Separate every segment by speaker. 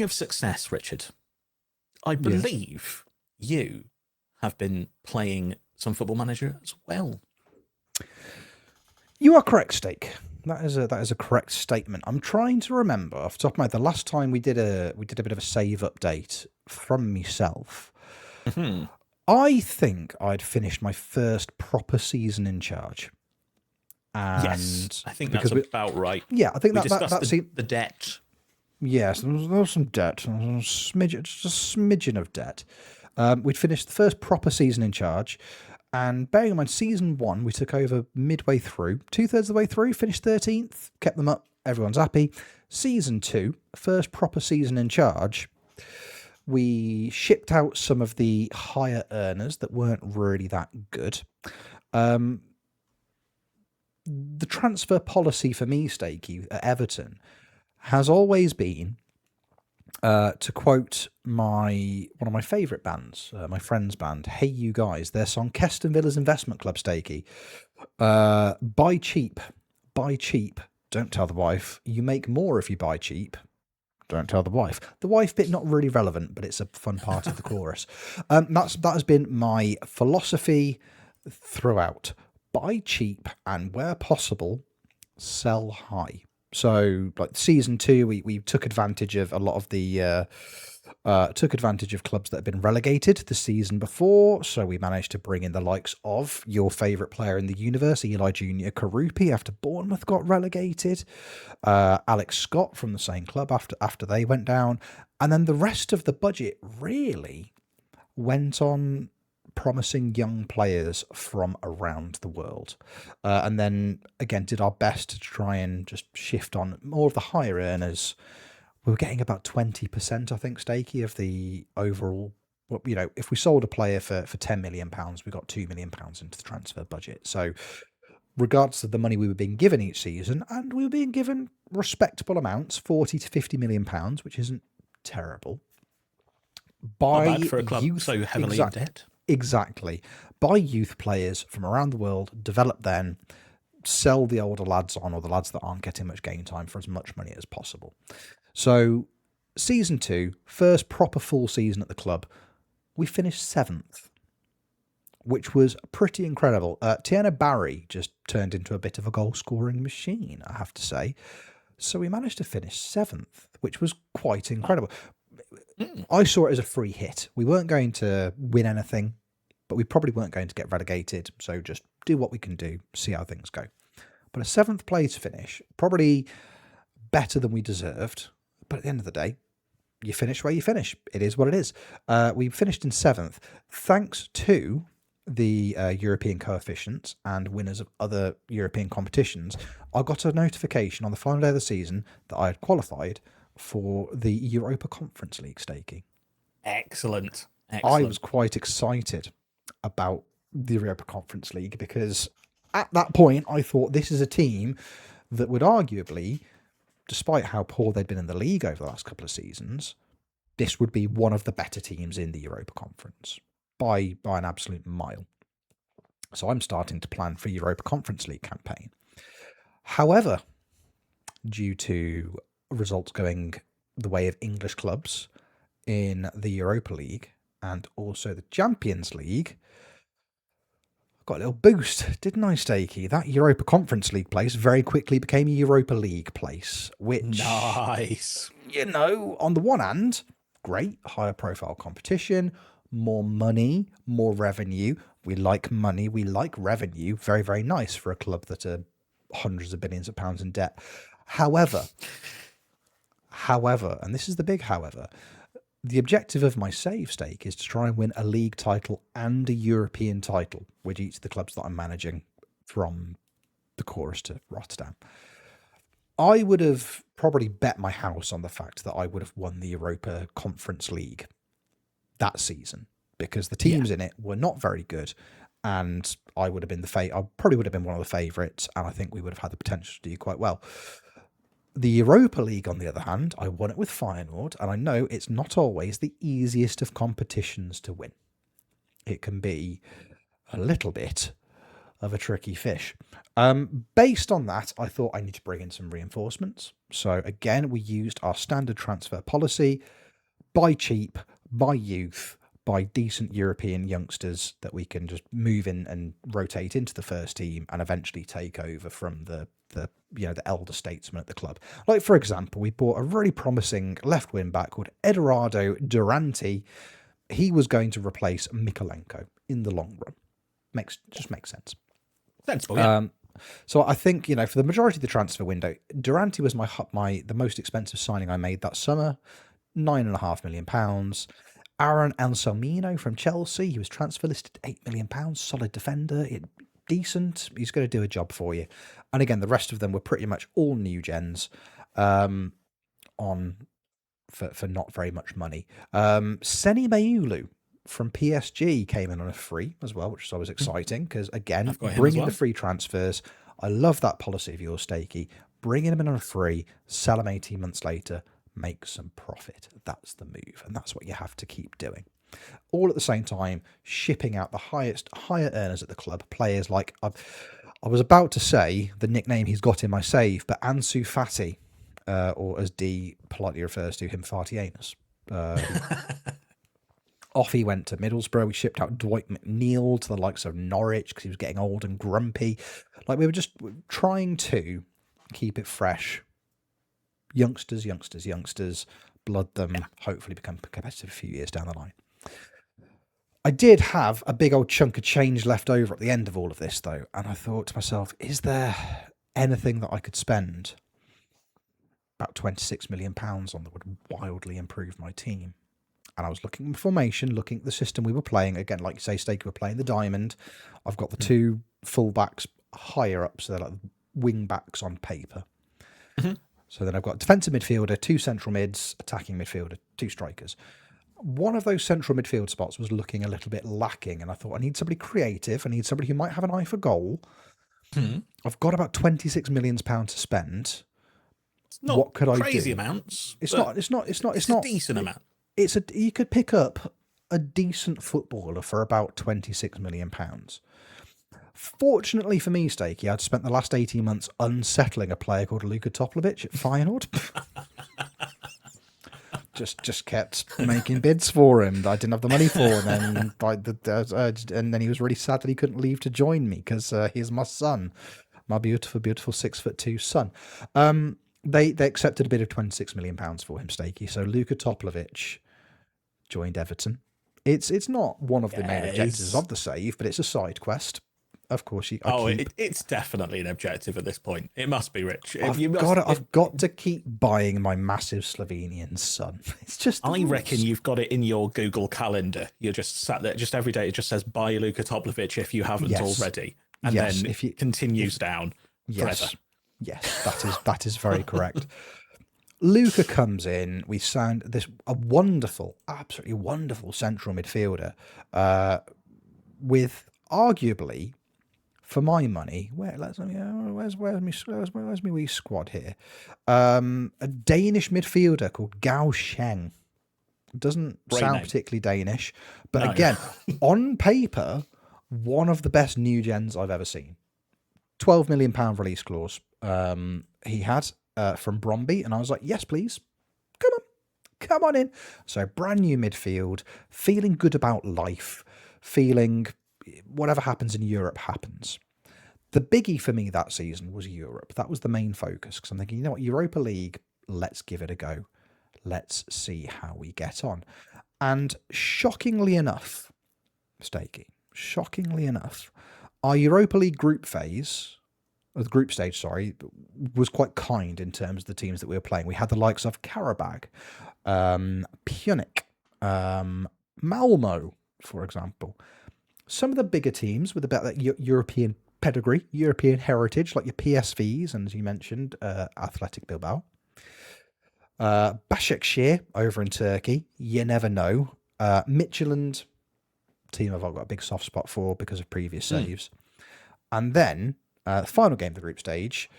Speaker 1: of success, Richard, I believe you have been playing some Football Manager as well.
Speaker 2: You are correct, Steak. That is a correct statement. I'm trying to remember off the top of my head the last time we did a bit of a save update from myself.
Speaker 1: Mm-hmm.
Speaker 2: I think I'd finished my first proper season in charge. And
Speaker 1: yes, I think that's about right.
Speaker 2: Yeah, I think
Speaker 1: that's the debt.
Speaker 2: Yes, there was some debt, just a smidgen of debt. We'd finished the first proper season in charge. And bearing in mind, season 1, we took over midway through, 2/3 of the way through, finished 13th, kept them up, everyone's happy. Season 2, first proper season in charge, we shipped out some of the higher earners that weren't really that good. The transfer policy for me, Steaky, at Everton, has always been, to quote one of my favourite bands, my friend's band, Hey You Guys, their song Keston Villa's Investment Club, Steaky. Buy cheap, don't tell the wife. You make more if you buy cheap. Don't tell the wife. The wife bit not really relevant, but it's a fun part of the chorus. That has been my philosophy throughout. Buy cheap and where possible, sell high. So, like season 2, we took advantage of a lot of the clubs that had been relegated the season before. So we managed to bring in the likes of your favourite player in the universe, Eli Junior Karupi, after Bournemouth got relegated. Alex Scott from the same club after they went down, and then the rest of the budget really went on promising young players from around the world, and then again did our best to try and just shift on more of the higher earners. We were getting about 20%, I think, Steaky, of the overall. If we sold a player for £10 million, we got £2 million into the transfer budget. So regardless of the money we were being given each season, and we were being given respectable amounts, 40 to 50 million pounds, which isn't terrible.
Speaker 1: Not bad for a club so heavily in debt.
Speaker 2: Exactly. Buy youth players from around the world, develop them, sell the older lads on, or the lads that aren't getting much game time, for as much money as possible. So, season 2, first proper full season at the club, we finished 7th, which was pretty incredible. Tiana Barry just turned into a bit of a goal-scoring machine, I have to say. So we managed to finish 7th, which was quite incredible. I saw it as a free hit. We weren't going to win anything, but we probably weren't going to get relegated. So just do what we can do, see how things go. But a 7th place finish, probably better than we deserved. But at the end of the day, you finish where you finish. It is what it is. We finished in 7th, thanks to the European coefficients and winners of other European competitions. I got a notification on the final day of the season that I had qualified for the Europa Conference League, Steaky.
Speaker 1: Excellent.
Speaker 2: I was quite excited about the Europa Conference League because at that point I thought this is a team that would arguably, despite how poor they'd been in the league over the last couple of seasons, this would be one of the better teams in the Europa Conference by an absolute mile. So I'm starting to plan for Europa Conference League campaign. However, due to results going the way of English clubs in the Europa League and also the Champions League, I got a little boost, didn't I, Steaky? That Europa Conference League place very quickly became a Europa League place, which,
Speaker 1: nice.
Speaker 2: On the one hand, great, higher profile competition, more money, more revenue. We like money, we like revenue. Very, very nice for a club that are hundreds of billions of pounds in debt. However, and this is the big however, the objective of my save stake is to try and win a league title and a European title with each of the clubs that I'm managing from the Chorus to Rotterdam. I would have probably bet my house on the fact that I would have won the Europa Conference League that season because the teams in it were not very good, and I would have been I probably would have been one of the favourites, and I think we would have had the potential to do quite well. The Europa League, on the other hand, I won it with Feyenoord, and I know it's not always the easiest of competitions to win. It can be a little bit of a tricky fish. Based on that, I thought I need to bring in some reinforcements. So again, we used our standard transfer policy: buy cheap, buy youth, buy decent European youngsters that we can just move in and rotate into the first team and eventually take over from the elder statesmen at the club. Like, for example, we bought a really promising left wing back called Edoardo Durante. He was going to replace Mikolenko in the long run. Makes sense.
Speaker 1: Sensible, yeah.
Speaker 2: So I think, for the majority of the transfer window, Durante was the most expensive signing I made that summer, £9.5 million. Aaron Anselmino from Chelsea, he was transfer listed £8 million, solid defender, decent. He's going to do a job for you. And again, the rest of them were pretty much all new gens, for not very much money. Seni Mayulu from PSG came in on a free as well, which is always exciting because, again, bringing the free transfers. I love that policy of yours, Steaky. Bringing them in on a free, sell them 18 months later, make some profit. That's the move, and that's what you have to keep doing. All at the same time, shipping out the higher earners at the club, players like, I was about to say the nickname he's got in my save, but Ansu Fati, or as D politely refers to him, Fati Anus. Off he went to Middlesbrough. We shipped out Dwight McNeil to the likes of Norwich because he was getting old and grumpy. Like, we were just trying to keep it fresh. Youngsters, blood them, hopefully become competitive a few years down the line. I did have a big old chunk of change left over at the end of all of this, though, and I thought to myself, is there anything that I could spend about £26 million on that would wildly improve my team? And I was looking at formation, looking at the system we were playing. Again, like you say, Steaky, we're playing the diamond. I've got the two full-backs higher up, so they're like wing backs on paper. Mm-hmm. So then I've got defensive midfielder, two central mids, attacking midfielder, two strikers. One of those central midfield spots was looking a little bit lacking, and I thought, I need somebody creative. I need somebody who might have an eye for goal. Mm-hmm. I've got about £26 million to spend.
Speaker 1: It's not
Speaker 2: what could
Speaker 1: crazy
Speaker 2: I do?
Speaker 1: Amounts.
Speaker 2: It's not
Speaker 1: a decent amount.
Speaker 2: You could pick up a decent footballer for about £26 million. Fortunately for me, Steaky, I'd spent the last 18 months unsettling a player called Luka Toplovic at Feyenoord. just kept making bids for him. I didn't have the money for him, and then he was really sad that he couldn't leave to join me because he's my son, my beautiful 6'2" son. They accepted a bid of £26 million for him, Steaky. So Luka Toplovic joined Everton. It's not one of the main objectives of the save, but it's a side quest. Of course,
Speaker 1: it's definitely an objective at this point. It must be, Rich.
Speaker 2: I've got to keep buying my massive Slovenian son. It's just.
Speaker 1: I reckon you've got it in your Google Calendar. You're just sat there, just every day. It just says buy Luka Toplovic if you haven't already, and then it continues down forever.
Speaker 2: Yes, that is very correct. Luka comes in. We signed absolutely wonderful central midfielder, with arguably, for my money, where's my wee squad here? A Danish midfielder called Gao Sheng. Doesn't sound particularly Danish, but again, on paper, one of the best new gens I've ever seen. £12 million release clause. He had from Bromby, and I was like, yes, please, come on in. So brand new midfield, feeling good about life, feeling whatever happens in Europe happens. The biggie for me that season was Europe. That was the main focus, because I'm thinking, you know what, Europa League, let's give it a go. Let's see how we get on. And shockingly enough, Steaky, our Europa League group stage, was quite kind in terms of the teams that we were playing. We had the likes of Karabag, Punic, Malmo, for example. Some of the bigger teams with a better European pedigree, European heritage, like your PSVs, and as you mentioned, Athletic Bilbao. Başakşehir over in Turkey, you never know. Midtjylland, team I've got a big soft spot for because of previous saves. And then, the final game of the group stage,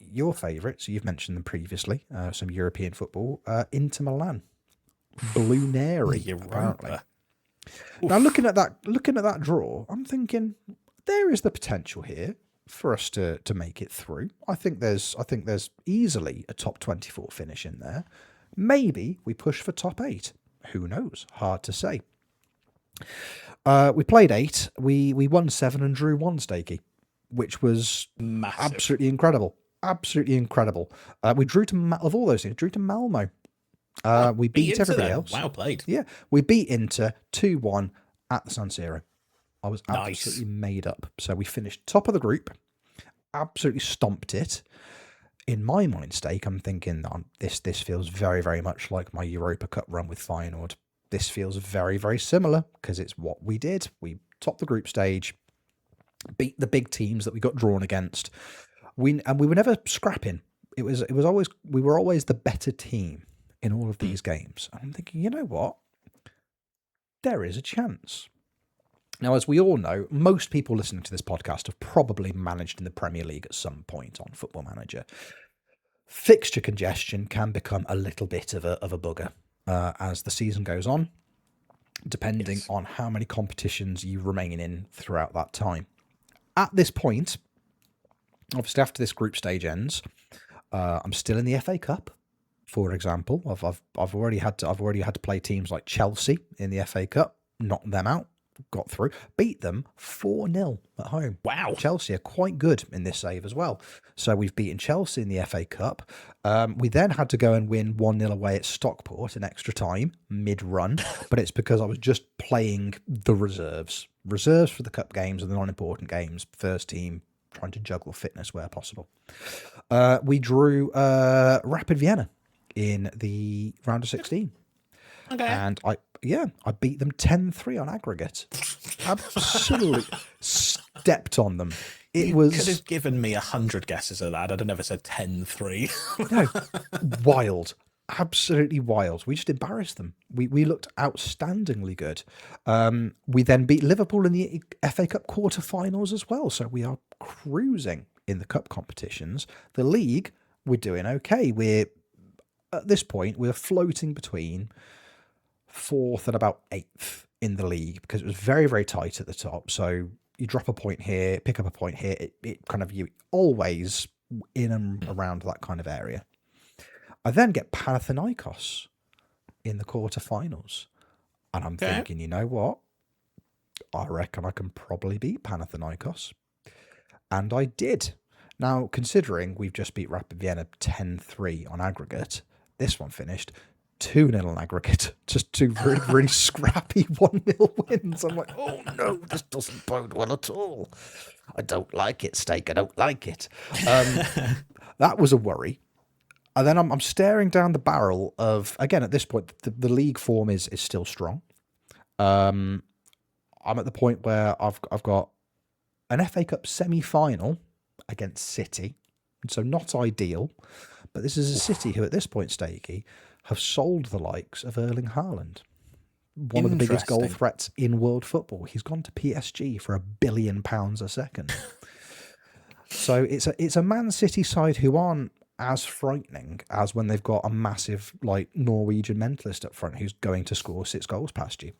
Speaker 2: your favourites, you've mentioned them previously, some European football, Inter Milan. Blue Neri, apparently. Now, looking at that draw, I'm thinking, there is the potential here for us to make it through. I think there's easily a top 24 finish in there. Maybe we push for top 8. Who knows? Hard to say. We played 8. We won 7 and drew 1, Steaky, which was
Speaker 1: massive.
Speaker 2: Absolutely incredible. Absolutely incredible. We drew of all those things, drew to Malmo. We beat everybody else.
Speaker 1: Wow, played.
Speaker 2: Yeah, we beat Inter 2-1 at the San Siro. I was absolutely made up. So we finished top of the group, absolutely stomped it. In my mind, Steak, I'm thinking this feels very, very much like my Europa Cup run with Feyenoord. This feels very, very similar because it's what we did. We topped the group stage, beat the big teams that we got drawn against. We were never scrapping. We were always the better team in all of these games. And I'm thinking, you know what? There is a chance. Now, as we all know, most people listening to this podcast have probably managed in the Premier League at some point on Football Manager. Fixture congestion can become a little bit of a bugger as the season goes on, depending on how many competitions you remain in throughout that time. At this point, obviously after this group stage ends, I'm still in the FA Cup. For example, I've already had to play teams like Chelsea in the FA Cup, knock them out. Got through, beat them 4-0 at home.
Speaker 1: Wow.
Speaker 2: Chelsea are quite good in this save as well. So we've beaten Chelsea in the FA Cup. We then had to go and win 1-0 away at Stockport in extra time, mid-run, but it's because I was just playing the reserves. Reserves for the cup games and the non-important games. First team, trying to juggle fitness where possible. We drew Rapid Vienna in the round of 16.
Speaker 1: Okay.
Speaker 2: And I beat them 10-3 on aggregate. Absolutely stepped on them.
Speaker 1: You could have given me 100 guesses of that. I'd have never said 10-3.
Speaker 2: No, wild. Absolutely wild. We just embarrassed them. We looked outstandingly good. We then beat Liverpool in the FA Cup quarterfinals as well. So we are cruising in the cup competitions. The league, we're doing okay. At this point, we're floating between 4th and about 8th in the league because it was very, very tight at the top. So you drop a point here, pick up a point here. It kind of, you always in and around that kind of area. I then get Panathinaikos in the quarterfinals. And I'm thinking, you know what? I reckon I can probably beat Panathinaikos. And I did. Now, considering we've just beat Rapid Vienna 10-3 on aggregate, this one finished 2-0 on aggregate. Just 2 really, really scrappy 1-0 wins. I'm like, oh no, this doesn't bode well at all. I don't like it, Steak. I don't like it. That was a worry. And then I'm staring down the barrel of, again, at this point, the league form is still strong. I'm at the point where I've got an FA Cup semi-final against City. And so not ideal. But this is a City who, at this point, Steaky, have sold the likes of Erling Haaland, one of the biggest goal threats in world football. He's gone to PSG for £1 billion a second. So it's a Man City side who aren't as frightening as when they've got a massive like Norwegian mentalist up front who's going to score 6 goals past you.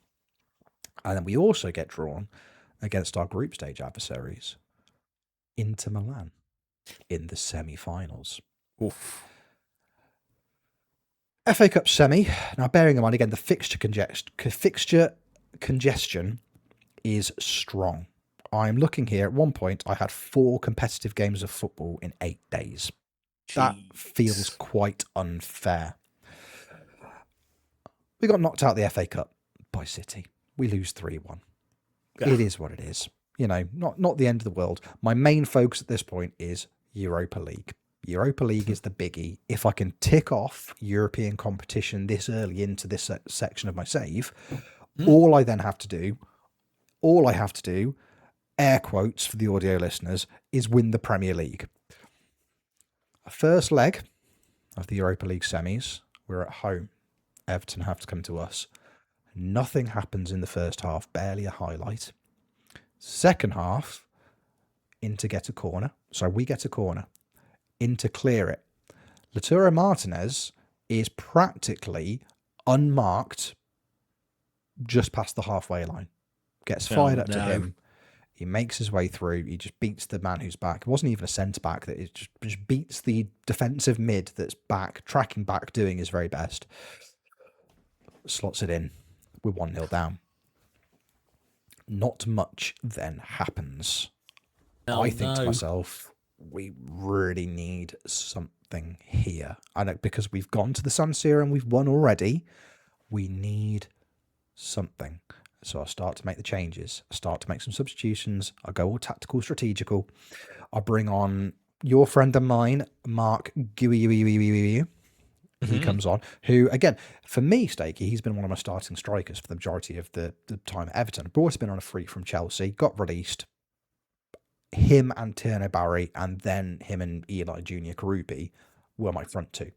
Speaker 2: And then we also get drawn against our group stage adversaries, Inter Milan, in the semi-finals.
Speaker 1: Oof.
Speaker 2: FA Cup semi. Now, bearing in mind, again, the fixture congestion is strong. I'm looking here. At one point, I had 4 competitive games of football in 8 days. Jeez. That feels quite unfair. We got knocked out of the FA Cup by City. We lose 3-1. Yeah. It is what it is. You know, not the end of the world. My main focus at this point is Europa League. Europa League is the biggie. If I can tick off European competition this early into this section of my save, all I have to do, air quotes for the audio listeners, is win the Premier League. First leg of the Europa League semis, we're at home. Everton have to come to us. Nothing happens in the first half, barely a highlight. Second half, Inter get a corner. So we get a corner. Inter clear it. Lautaro Martinez is practically unmarked just past the halfway line. Gets fired up to him. He makes his way through. He just beats the man who's back. It wasn't even a centre back. That it just beats the defensive mid that's back, tracking back, doing his very best. Slots it in. We're 1-0 down. Not much then happens. I think to myself, we really need something here. I know, because we've gone to the San Siro and we've won already. We need something. So I start to make the changes. I start to make some substitutions. I go all tactical, strategical. I bring on your friend and mine, Mark Gui. He comes on, who, again, for me, Steaky, he's been one of my starting strikers for the majority of the time at Everton. Brought him in on a free from Chelsea, got released. Him and Tierno Barry, and then him and Eli Junior Karubi were my front two.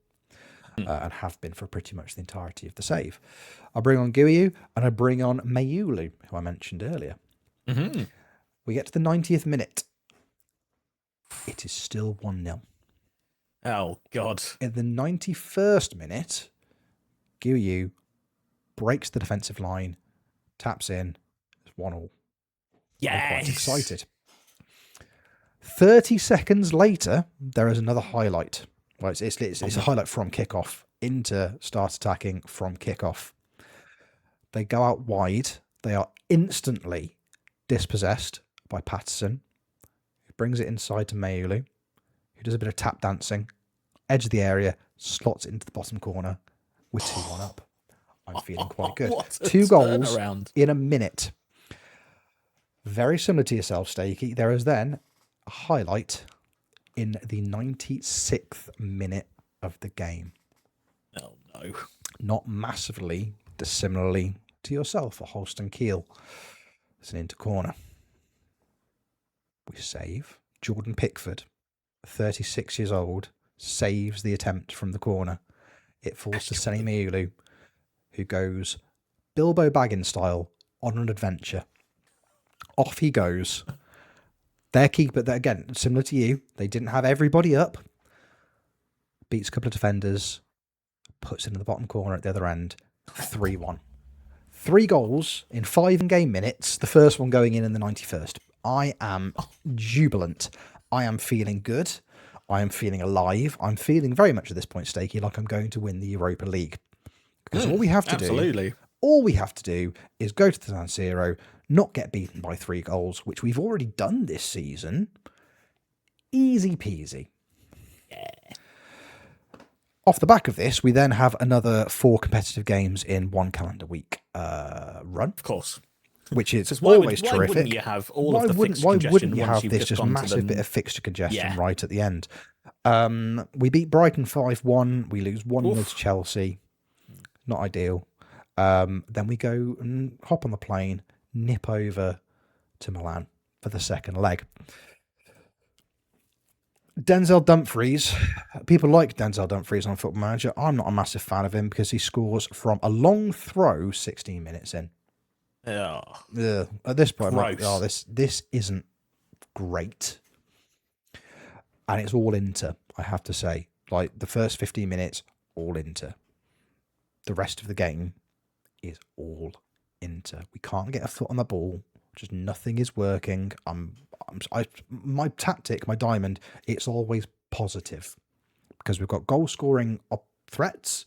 Speaker 2: And have been for pretty much the entirety of the save. I bring on Guiu and I bring on Mayulu, who I mentioned earlier. We get to the 90th minute. It is still 1-0.
Speaker 1: Oh, God.
Speaker 2: In the 91st minute, Guiu breaks the defensive line, taps in, it's 1-1.
Speaker 1: Yes!
Speaker 2: I'm quite excited. 30 seconds later, there is another highlight. Well, it's a highlight from kickoff into start attacking from kickoff. They go out wide. They are instantly dispossessed by Patterson, who brings it inside to Mayulu, who does a bit of tap dancing, edge of the area, slots it into the bottom corner. We're 2-1 up. I'm feeling quite good. 2 goals in a minute. Very similar to yourself, Steaky. There is then a highlight in the 96th minute of the game.
Speaker 1: Oh, no.
Speaker 2: Not massively dissimilarly to yourself, a Holstien Kiel. It's an into corner. We save. Jordan Pickford, 36 years old, saves the attempt from the corner. It falls to Seni Mayulu, who goes Bilbo Baggins style on an adventure. Off he goes. Their keeper, again, similar to you, they didn't have everybody up. Beats a couple of defenders, puts it in the bottom corner at the other end. 3-1. 3 goals in 5 in-game minutes, the first one going in the 91st. I am jubilant. I am feeling good. I am feeling alive. I'm feeling very much at this point, Steaky, like I'm going to win the Europa League. Because all we have to do is go to the San Siro, not get beaten by 3 goals, which we've already done this season. Easy peasy. Yeah. Off the back of this, we then have another 4 competitive games in 1 calendar week run.
Speaker 1: Of course.
Speaker 2: Which is always terrific. Why
Speaker 1: wouldn't you have all of the fixture congestion?
Speaker 2: Why wouldn't you have this just massive bit of fixture congestion right at the end? We beat Brighton 5-1. We lose 1-0 to Chelsea. Not ideal. Then we go and hop on the plane, nip over to Milan for the second leg. Denzel Dumfries. People like Denzel Dumfries on Football Manager. I'm not a massive fan of him because he scores from a long throw 16 minutes in.
Speaker 1: Yeah.
Speaker 2: At this point, I'm like, this isn't great. And it's all Inter, I have to say. Like, the first 15 minutes, all Inter. The rest of the game is all Inter. We can't get a foot on the ball. Just nothing is working. My tactic, my diamond, it's always positive because we've got goal scoring threats.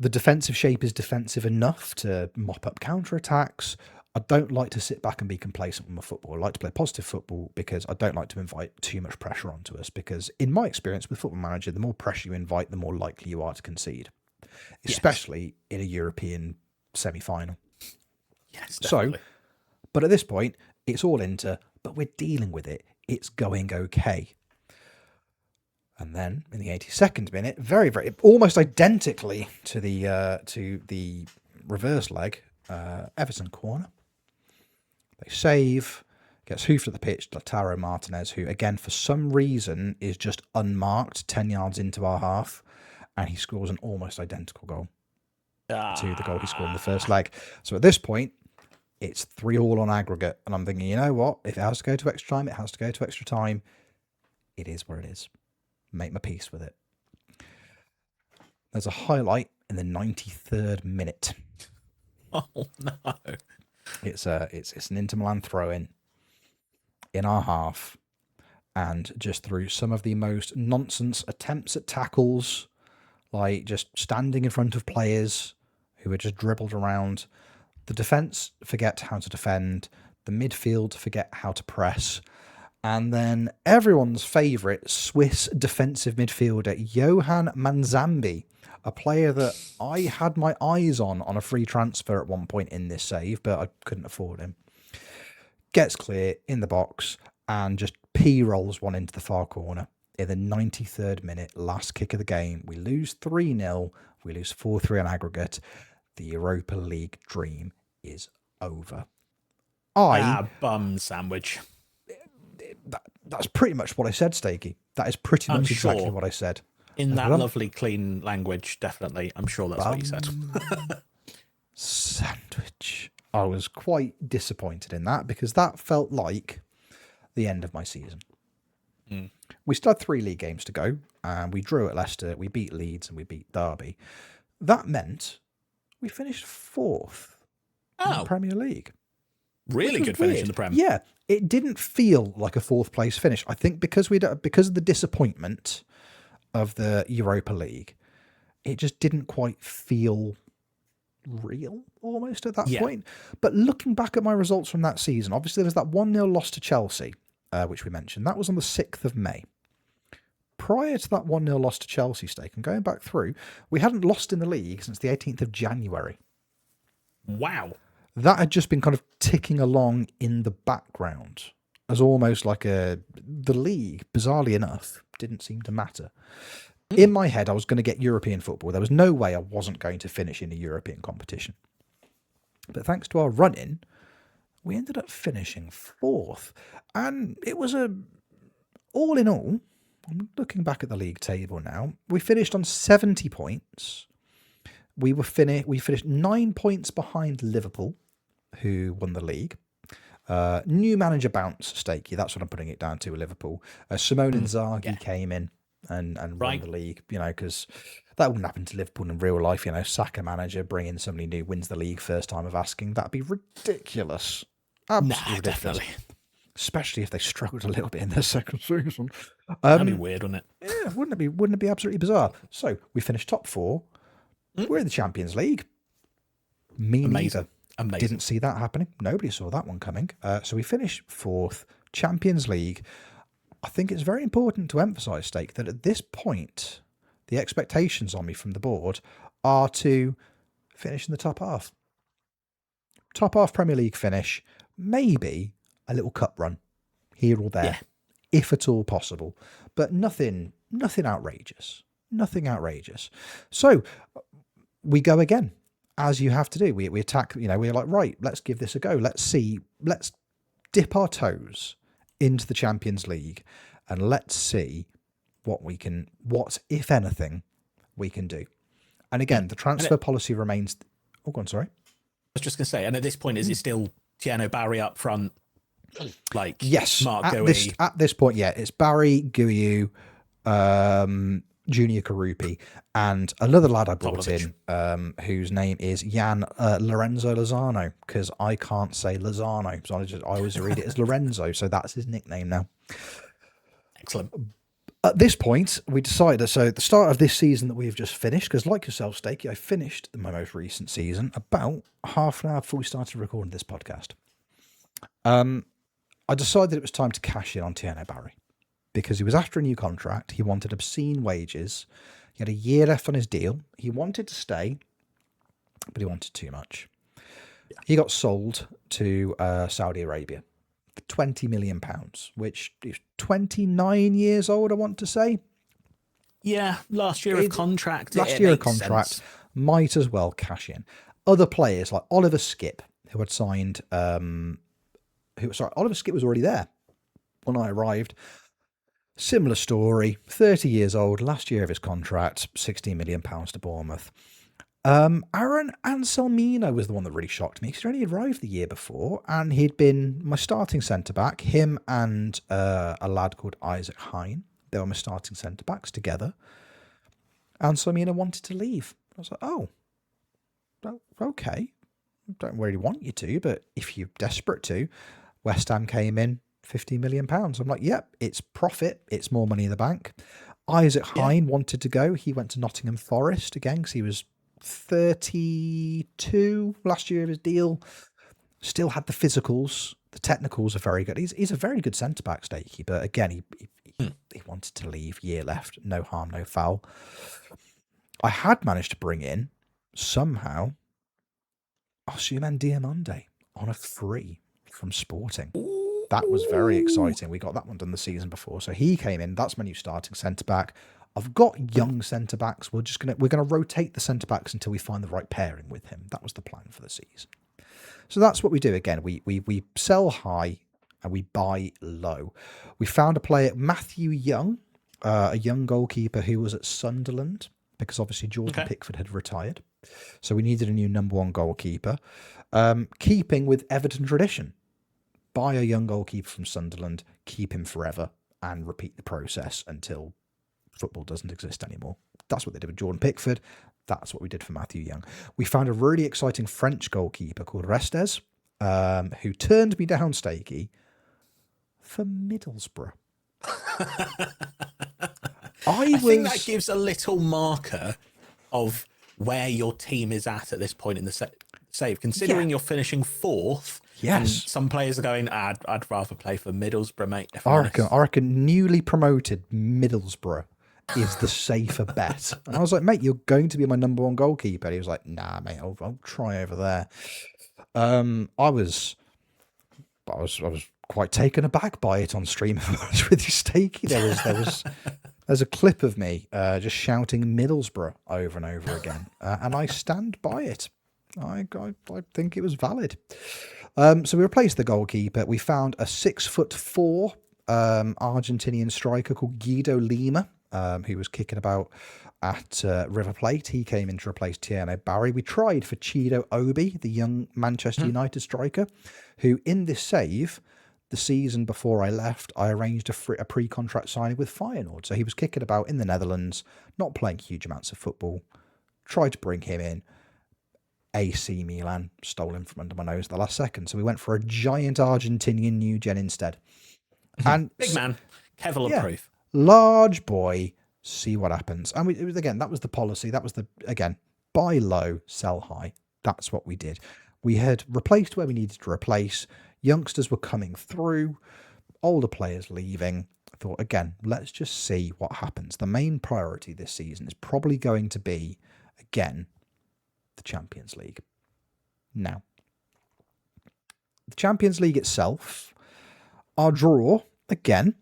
Speaker 2: The defensive shape is defensive enough to mop up counter attacks. I don't like to sit back and be complacent with my football. I like to play positive football because I don't like to invite too much pressure onto us. Because in my experience with Football Manager, the more pressure you invite, the more likely you are to concede, especially in a European semi-final.
Speaker 1: Yes, definitely.
Speaker 2: So, but at this point, it's all Inter, but we're dealing with it. It's going okay. And then in the 82nd minute, very, very, almost identically to the reverse leg, Everton corner. They save, gets hoofed at the pitch, Lautaro Martinez, who again, for some reason, is just unmarked 10 yards into our half, and he scores an almost identical goal to the goal he scored in the first leg. So at this point, it's 3-3 on aggregate, and I'm thinking, you know what? If it has to go to extra time, it has to go to extra time. It is what it is. Make my peace with it. There's a highlight in the 93rd minute.
Speaker 1: Oh no!
Speaker 2: It's an Inter Milan throw in. in our half, and just through some of the most nonsense attempts at tackles, like just standing in front of players who are just dribbled around. The defence forget how to defend. The midfield forget how to press. And then everyone's favourite Swiss defensive midfielder, Johan Manzambi, a player that I had my eyes on a free transfer at one point in this save, but I couldn't afford him. Gets clear in the box and just P-rolls one into the far corner. In the 93rd minute, last kick of the game, we lose 3-0. We lose 4-3 on aggregate. The Europa League dream is over.
Speaker 1: Bum sandwich.
Speaker 2: That's pretty much what I said, Steaky. That is pretty much exactly what I said.
Speaker 1: In that lovely, clean language, definitely. I'm sure that's what you said.
Speaker 2: Sandwich. I was quite disappointed in that because that felt like the end of my season. We still had 3 league games to go, and we drew at Leicester, we beat Leeds, and we beat Derby. That meant we finished 4th in the Premier League.
Speaker 1: Really good finish in the Prem.
Speaker 2: Yeah, it didn't feel like a 4th place finish. I think because of the disappointment of the Europa League, it just didn't quite feel real almost at that point. But looking back at my results from that season, obviously there was that 1-0 loss to Chelsea, which we mentioned. That was on the 6th of May. Prior to that 1-0 loss to Chelsea, Steak, and going back through, we hadn't lost in the league since the 18th of January.
Speaker 1: Wow.
Speaker 2: That had just been kind of ticking along in the background as almost like the league, bizarrely enough, didn't seem to matter. In my head, I was going to get European football. There was no way I wasn't going to finish in a European competition. But thanks to our run-in, we ended up finishing 4th. And it was all in all, I'm looking back at the league table now, we finished on 70 points. We finished 9 points behind Liverpool, who won the league. New manager bounce, Steaky, that's what I'm putting it down to, Liverpool. Simone Inzaghi came in and won the league, because that wouldn't happen to Liverpool in real life. Sack a manager, bring in somebody new, wins the league first time of asking. That'd be ridiculous. Absolutely ridiculous. Definitely. Especially if they struggled a little bit in their second season.
Speaker 1: That'd be weird, wouldn't it?
Speaker 2: Yeah, wouldn't it be absolutely bizarre? So we finished top 4. We're in the Champions League. Me neither. Amazing. Didn't see that happening. Nobody saw that one coming. So we finished 4th, Champions League. I think it's very important to emphasise, Stake, that at this point, the expectations on me from the board are to finish in the top half. Top half Premier League finish, maybe a little cup run here or there, if at all possible, but nothing outrageous. Nothing outrageous. So we go again, as you have to do. We attack, we're like, right, let's give this a go. Let's dip our toes into the Champions League and let's see what, if anything, we can do. And again, the transfer policy remains... Oh, go on, sorry.
Speaker 1: I was just going to say, and at this point, is it still Tiano Barry up front?
Speaker 2: Yes.
Speaker 1: Mark Gouy?
Speaker 2: At this point, yeah. It's Barry, Gouy, Junior Karupi, and another lad I brought in, whose name is Jan Lorenzo Lozano, because I can't say Lozano, so I always read it as Lorenzo, so that's his nickname now.
Speaker 1: Excellent.
Speaker 2: At this point, we decided, so at the start of this season that we've just finished, because like yourself, Steaky, I finished my most recent season about half an hour before we started recording this podcast. I decided it was time to cash in on Tiano Barry, because he was after a new contract. He wanted obscene wages. He had a year left on his deal. He wanted to stay, but he wanted too much. Yeah. He got sold to Saudi Arabia for £20 million, which is 29 years old, I want to say.
Speaker 1: Yeah, last year of contract.
Speaker 2: Sense. Might as well cash in. Other players like Oliver Skipp, who had signed... Oliver Skipp was already there when I arrived. Similar story, 30 years old, last year of his contract, £16 million to Bournemouth. Aaron Anselmino was the one that really shocked me, because he only arrived the year before, and he'd been my starting centre-back, him and a lad called Isaac Hine. They were my starting centre-backs together. Anselmino wanted to leave. I was like, oh, okay. Don't really want you to, but if you're desperate to. West Ham came in, £50 million. I'm like, yep, it's profit. It's more money in the bank. Isaac Hine wanted to go. He went to Nottingham Forest again because he was 32 last year of his deal. Still had the physicals. The technicals are very good. He's a very good centre-back, Steaky, but again, he wanted to leave. Year left. No harm, no foul. I had managed to bring in, somehow, Ousmane Diomande on a free from Sporting. That was very exciting. We got that one done the season before. So he came in. That's my new starting centre-back. I've got young centre-backs. We're gonna rotate the centre-backs until we find the right pairing with him. That was the plan for the season. So that's what we do again. We sell high and we buy low. We found a player, Matthew Young, a young goalkeeper who was at Sunderland because obviously Jordan Pickford had retired. So we needed a new number one goalkeeper. Keeping with Everton tradition. Buy a young goalkeeper from Sunderland, keep him forever, and repeat the process until football doesn't exist anymore. That's what they did with Jordan Pickford. That's what we did for Matthew Young. We found a really exciting French goalkeeper called Restes, who turned me down, Steaky, for Middlesbrough.
Speaker 1: I think that gives a little marker of where your team is at this point in the save, considering you're finishing fourth.
Speaker 2: Yes.
Speaker 1: And some players are going, I'd rather play for Middlesbrough, mate.
Speaker 2: I reckon newly promoted Middlesbrough is the safer bet. And I was like, mate, you're going to be my number one goalkeeper. He was like, nah, mate, I'll try over there. I was quite taken aback by it on stream. If I was with you, Steaky. There's a clip of me just shouting Middlesbrough over and over again, and I stand by it. I think it was valid. So we replaced the goalkeeper. We found a 6'4" Argentinian striker called Guido Lima, who was kicking about at River Plate. He came in to replace Tierno Barry. We tried for Chido Obi, the young Manchester United striker, who in this save, the season before I left, I arranged a pre-contract signing with Feyenoord. So he was kicking about in the Netherlands, not playing huge amounts of football. Tried to bring him in. AC Milan stole him from under my nose at the last second. So we went for a giant Argentinian new gen instead. And
Speaker 1: big man, Kevlar proof.
Speaker 2: Large boy, see what happens. And that was the policy. That was buy low, sell high. That's what we did. We had replaced where we needed to replace. Youngsters were coming through, older players leaving. I thought, again, let's just see what happens. The main priority this season is probably going to be, again, the Champions League. Now, the Champions League itself, our draw, again,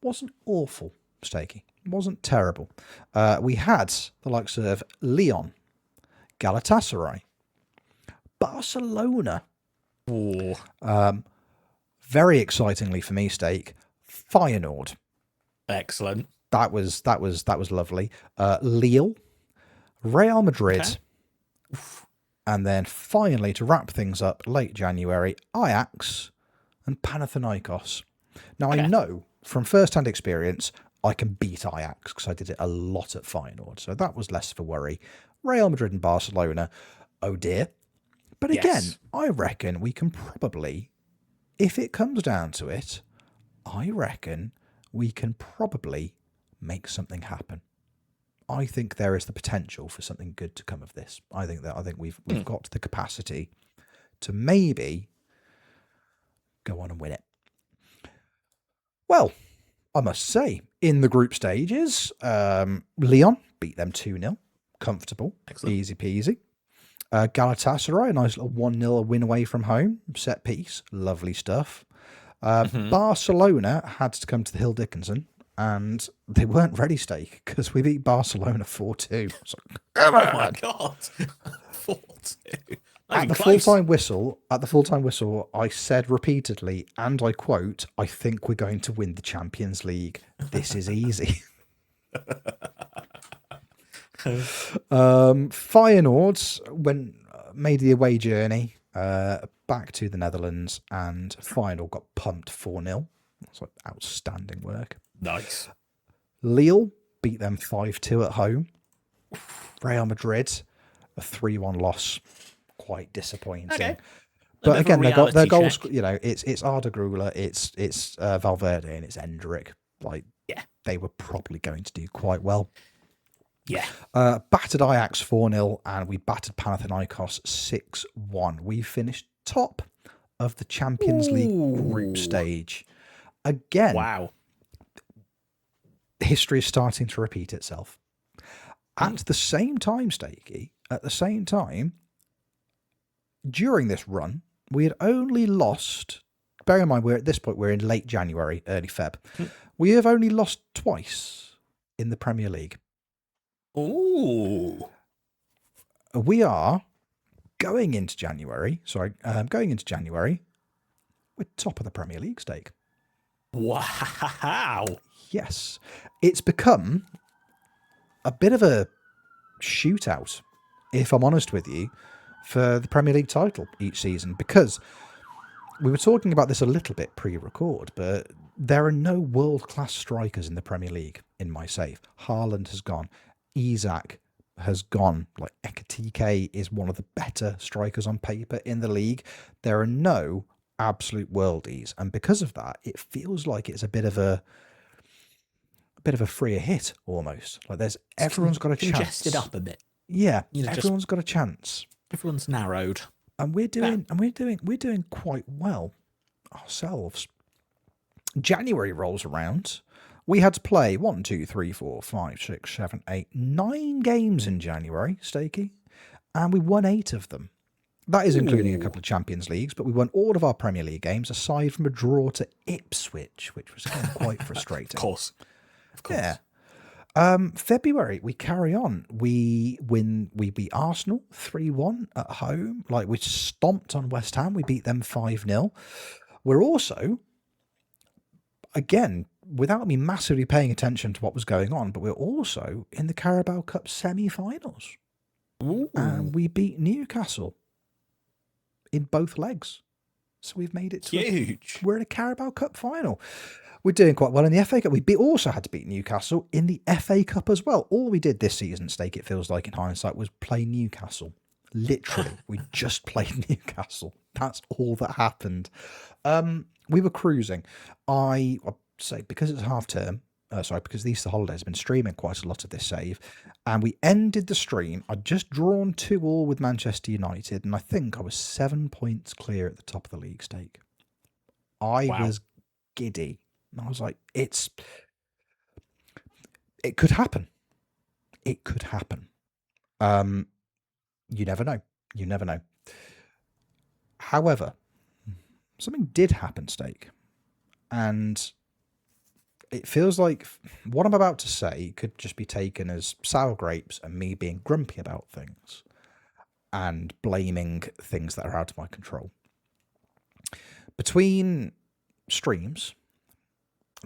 Speaker 2: wasn't awful, Steaky. It wasn't terrible. We had the likes of Lyon, Galatasaray, Barcelona. Very excitingly for me, Steak, Feyenoord.
Speaker 1: Excellent.
Speaker 2: That was lovely. Lille, Real Madrid, and then finally to wrap things up, late January, Ajax and Panathinaikos. Now I know from first-hand experience I can beat Ajax because I did it a lot at Feyenoord, so that was less of a worry. Real Madrid and Barcelona, oh dear. But again, I reckon we can probably, if it comes down to it, I reckon we can probably make something happen. I think there is the potential for something good to come of this. I think we've got the capacity to maybe go on and win it. Well, I must say, in the group stages, Lyon beat them 2-0. Comfortable. Excellent. Easy peasy. Galatasaray, a nice little 1-0 win away from home. Set piece. Lovely stuff. Barcelona had to come to the Hill Dickinson, and they weren't ready, Steak, because we beat Barcelona 4-2. So,
Speaker 1: oh my God. 4-2.
Speaker 2: At the full-time whistle, I said repeatedly, and I quote, I think we're going to win the Champions League. This is easy. Feyenoord made the away journey back to the Netherlands, and Feyenoord got pumped 4-0. That's like outstanding work.
Speaker 1: Nice.
Speaker 2: Lille beat them 5-2 at home. Real Madrid, a 3-1 loss. Quite disappointing.
Speaker 1: Okay.
Speaker 2: But again, they got their goals. You know, it's Arda Güler, it's Valverde, and it's Endrick. Like, they were probably going to do quite well.
Speaker 1: Yeah.
Speaker 2: Battered Ajax 4-0, and we battered Panathinaikos 6-1. We finished top of the Champions League group stage. Again,
Speaker 1: wow.
Speaker 2: History is starting to repeat itself. At the same time, Steaky, during this run, we had only lost, bear in mind, at this point, we're in late January, early Feb. We have only lost twice in the Premier League.
Speaker 1: Ooh.
Speaker 2: We are going into January, we're top of the Premier League stake.
Speaker 1: Wow.
Speaker 2: Yes. It's become a bit of a shootout, if I'm honest with you, for the Premier League title each season, because we were talking about this a little bit pre-record, but there are no world-class strikers in the Premier League in my save. Haaland has gone. Isak has gone. Like, Ekitike is one of the better strikers on paper in the league. There are no absolute worldies, and because of that, it feels like it's a bit of a freer hit almost. Like, everyone's got a chance.
Speaker 1: Congested up a bit.
Speaker 2: Yeah, everyone's got a chance.
Speaker 1: Everyone's narrowed,
Speaker 2: and we're doing quite well ourselves. January rolls around. We had to play 9 games in January, Steaky, and we won 8 of them. That is including a couple of Champions Leagues, but we won all of our Premier League games aside from a draw to Ipswich, which was again quite frustrating.
Speaker 1: Of course.
Speaker 2: Yeah. February, we carry on. We beat Arsenal 3-1 at home. Like, we stomped on West Ham. We beat them 5-0. We're also, again, without me massively paying attention to what was going on, but we're also in the Carabao Cup semi-finals. And we beat Newcastle in both legs. So we've made it to
Speaker 1: huge.
Speaker 2: We're in a Carabao Cup final. We're doing quite well in the FA Cup. We also had to beat Newcastle in the FA Cup as well. All we did this season, Stake, it feels like in hindsight, was play Newcastle. We just played Newcastle. That's all that happened. We were cruising. I say, because it's half term, because the Easter holidays, have been streaming quite a lot of this save, and we ended the stream. I'd just drawn 2-2 with Manchester United, and I think I was 7 points clear at the top of the league stake. I was giddy. I was like, it could happen. It could happen. You never know. However, something did happen, Stake. And it feels like what I'm about to say could just be taken as sour grapes and me being grumpy about things and blaming things that are out of my control. Between streams,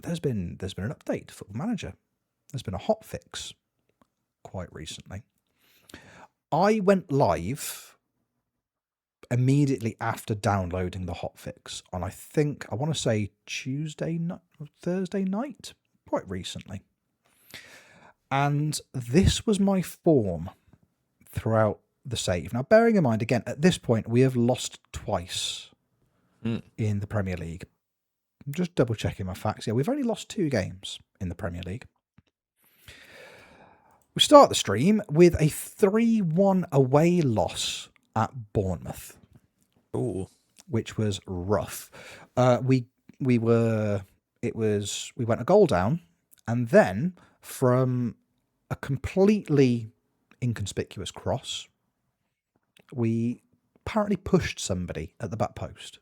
Speaker 2: there's been an update to Football Manager. There's been a hot fix quite recently. I went live immediately after downloading the hotfix on, I want to say Thursday night, quite recently. And this was my form throughout the save. Now, bearing in mind, again, at this point, we have lost twice in the Premier League. I'm just double checking my facts. Yeah, we've only lost 2 games in the Premier League. We start the stream with a 3-1 away loss at Bournemouth.
Speaker 1: Ooh.
Speaker 2: Which was rough. We went a goal down, and then from a completely inconspicuous cross, we apparently pushed somebody at the back post,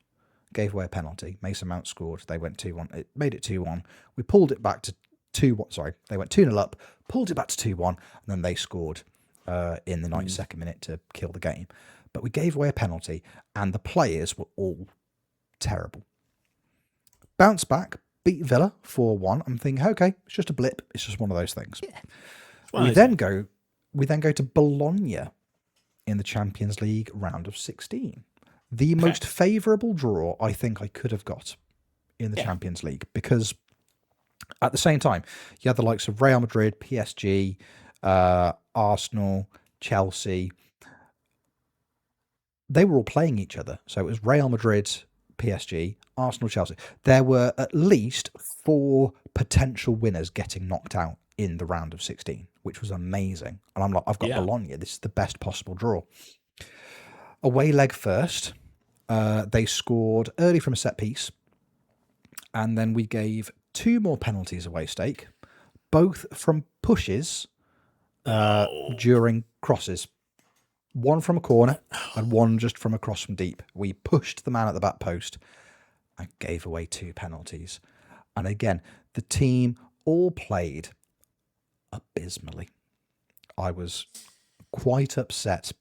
Speaker 2: gave away a penalty. Mason Mount scored. They went 2-1. It made it 2-1. We pulled it back to 2-1. Sorry, they went 2-0 up, pulled it back to 2-1, and then they scored in the 92nd minute to kill the game. But we gave away a penalty, and the players were all terrible. Bounce back, beat Villa 4-1. I'm thinking, okay, it's just a blip. It's just one of those things. Yeah. We then go to Bologna in the Champions League round of 16. The most favourable draw I think I could have got in the Champions League, because at the same time, you had the likes of Real Madrid, PSG, Arsenal, Chelsea. they were all playing each other. So it was Real Madrid, PSG, Arsenal, Chelsea. There were at least 4 potential winners getting knocked out in the round of 16, which was amazing. And I'm like, I've got Bologna. This is the best possible draw. Away leg first. They scored early from a set piece. And then we gave 2 more penalties away, Steak, both from pushes during crosses. One from a corner and one just from across from deep. We pushed the man at the back post and gave away 2 penalties. And again, the team all played abysmally. I was quite upset.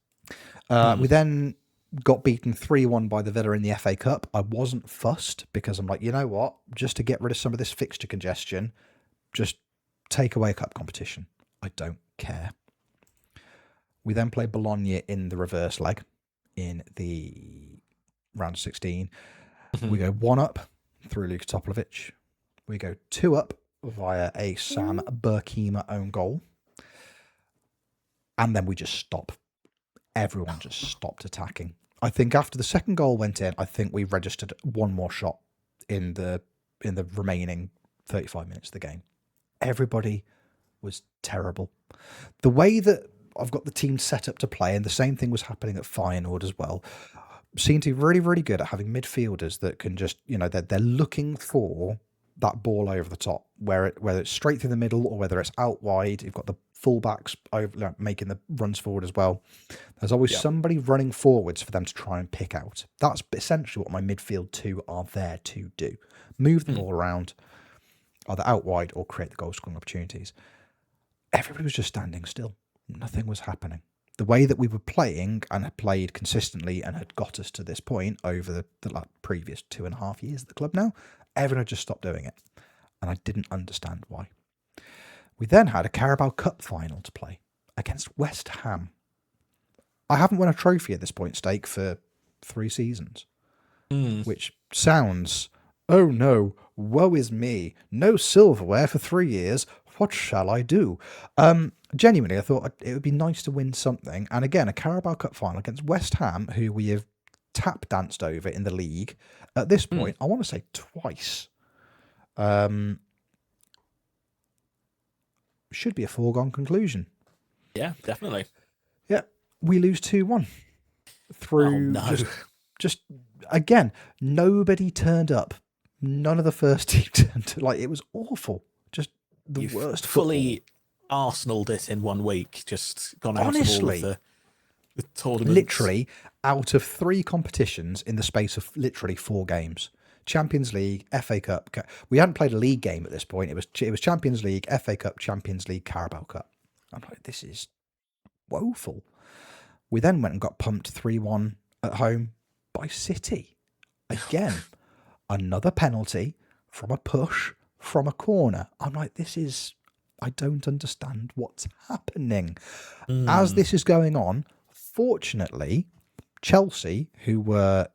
Speaker 2: We then got beaten 3-1 by the Villa in the FA Cup. I wasn't fussed because I'm like, you know what? Just to get rid of some of this fixture congestion, just take away a cup competition. I don't care. We then played Bologna in the reverse leg in the round of 16. We go 1 up through Luka Toplivic. We go 2 up via a Sam Burkima own goal. And then we just stop. Everyone just stopped attacking. I think after the second goal went in, I think we registered 1 more shot in the remaining 35 minutes of the game. Everybody was terrible. The way that I've got the team set up to play, and the same thing was happening at Feyenoord as well, seem to be really, really good at having midfielders that can just, they're looking for that ball over the top, whether it's straight through the middle or whether it's out wide. You've got the fullbacks over, making the runs forward as well. There's always somebody running forwards for them to try and pick out. That's essentially what my midfield 2 are there to do. Move the ball around, either out wide or create the goal scoring opportunities. Everybody was just standing still. Nothing was happening. The way that we were playing and had played consistently and had got us to this point over the previous 2.5 years at the club now, everyone had just stopped doing it. And I didn't understand why. We then had a Carabao Cup final to play against West Ham. I haven't won a trophy at this point, Steak, for 3 seasons. Which sounds, oh no, woe is me. No silverware for 3 years. What shall I do? Genuinely, I thought it would be nice to win something. And again, a Carabao Cup final against West Ham, who we have tap danced over in the league. At this point, I want to say twice. Should be a foregone conclusion.
Speaker 1: Yeah, definitely.
Speaker 2: Yeah, we lose 2-1 through just again, nobody turned up. None of the first team turned up. It was awful. Just the worst.
Speaker 1: Fully Arsenaled it in 1 week. Just gone out of all of the tournaments.
Speaker 2: Literally out of 3 competitions in the space of literally 4 games. Champions League, FA Cup. We hadn't played a league game at this point. It was Champions League, FA Cup, Champions League, Carabao Cup. I'm like, this is woeful. We then went and got pumped 3-1 at home by City. Again, another penalty from a push from a corner. I'm like, I don't understand what's happening. As this is going on, fortunately, Chelsea, who were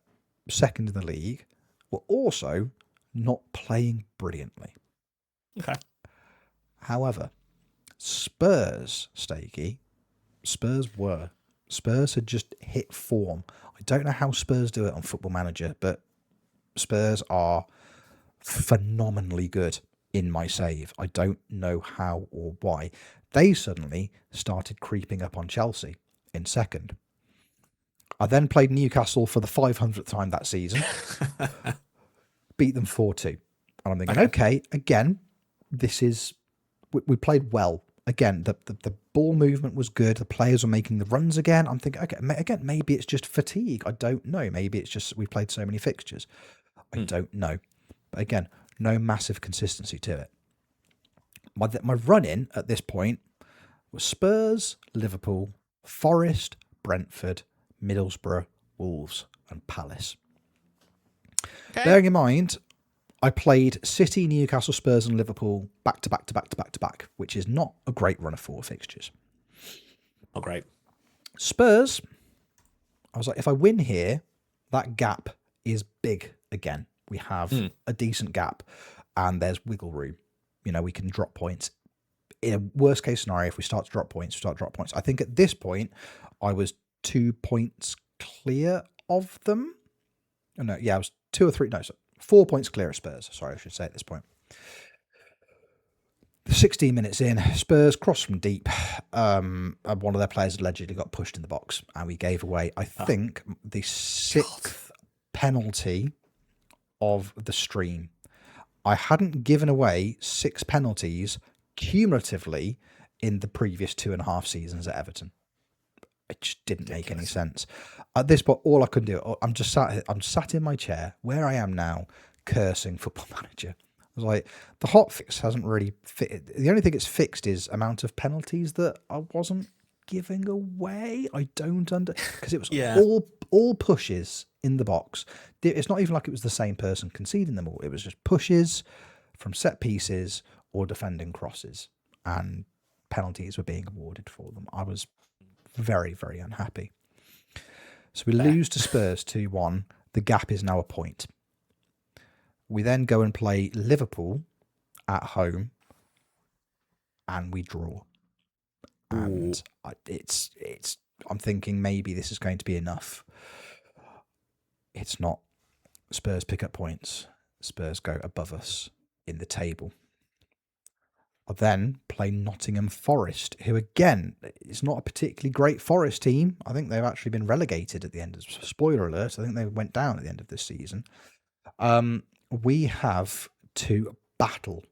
Speaker 2: second in the league, were also not playing brilliantly.
Speaker 1: Okay.
Speaker 2: However, Spurs, Steaky, Spurs had just hit form. I don't know how Spurs do it on Football Manager, but Spurs are phenomenally good in my save. I don't know how or why. They suddenly started creeping up on Chelsea in second. I then played Newcastle for the 500th time that season. Beat them 4-2. And I'm thinking, okay, again, we played well. Again, the ball movement was good. The players were making the runs again. I'm thinking, okay, again, maybe it's just fatigue. I don't know. Maybe it's just we played so many fixtures. I don't know. But again, no massive consistency to it. My run-in at this point was Spurs, Liverpool, Forest, Brentford, Middlesbrough, Wolves, and Palace. Okay. Bearing in mind, I played City, Newcastle, Spurs, and Liverpool back to back to back to back to back, which is not a great run of 4 fixtures.
Speaker 1: Not great. Spurs,
Speaker 2: I was like, if I win here, that gap is big again. We have a decent gap, and there's wiggle room. We can drop points. In a worst case scenario, if we start to drop points, I think at this point, I was 2 points clear of them. Oh, no, yeah, I was 2 or 3. No, so 4 points clear of Spurs. Sorry, I should say at this point. 16 minutes in, Spurs crossed from deep. One of their players allegedly got pushed in the box, and we gave away, I think, the 6th penalty of the stream. I hadn't given away 6 penalties cumulatively in the previous 2.5 seasons at Everton. It just didn't make any sense. At this point, all I could do, I'm sat in my chair where I am now, cursing Football Manager. I was like, the hot fix hasn't really fit. The only thing it's fixed is amount of penalties that I wasn't giving away. I don't because it was all pushes in the box. It's not even like it was the same person conceding them all. It was just pushes from set pieces or defending crosses, and penalties were being awarded for them. I was very, very unhappy. So we lose to Spurs 2-1. The gap is now a point. We then go and play Liverpool at home, and we draw. And I'm thinking maybe this is going to be enough. It's not. Spurs pick up points. Spurs go above us in the table. I then play Nottingham Forest, who again is not a particularly great Forest team. I think they've actually been relegated at the end. Spoiler alert, I think they went down at the end of this season. We have to battle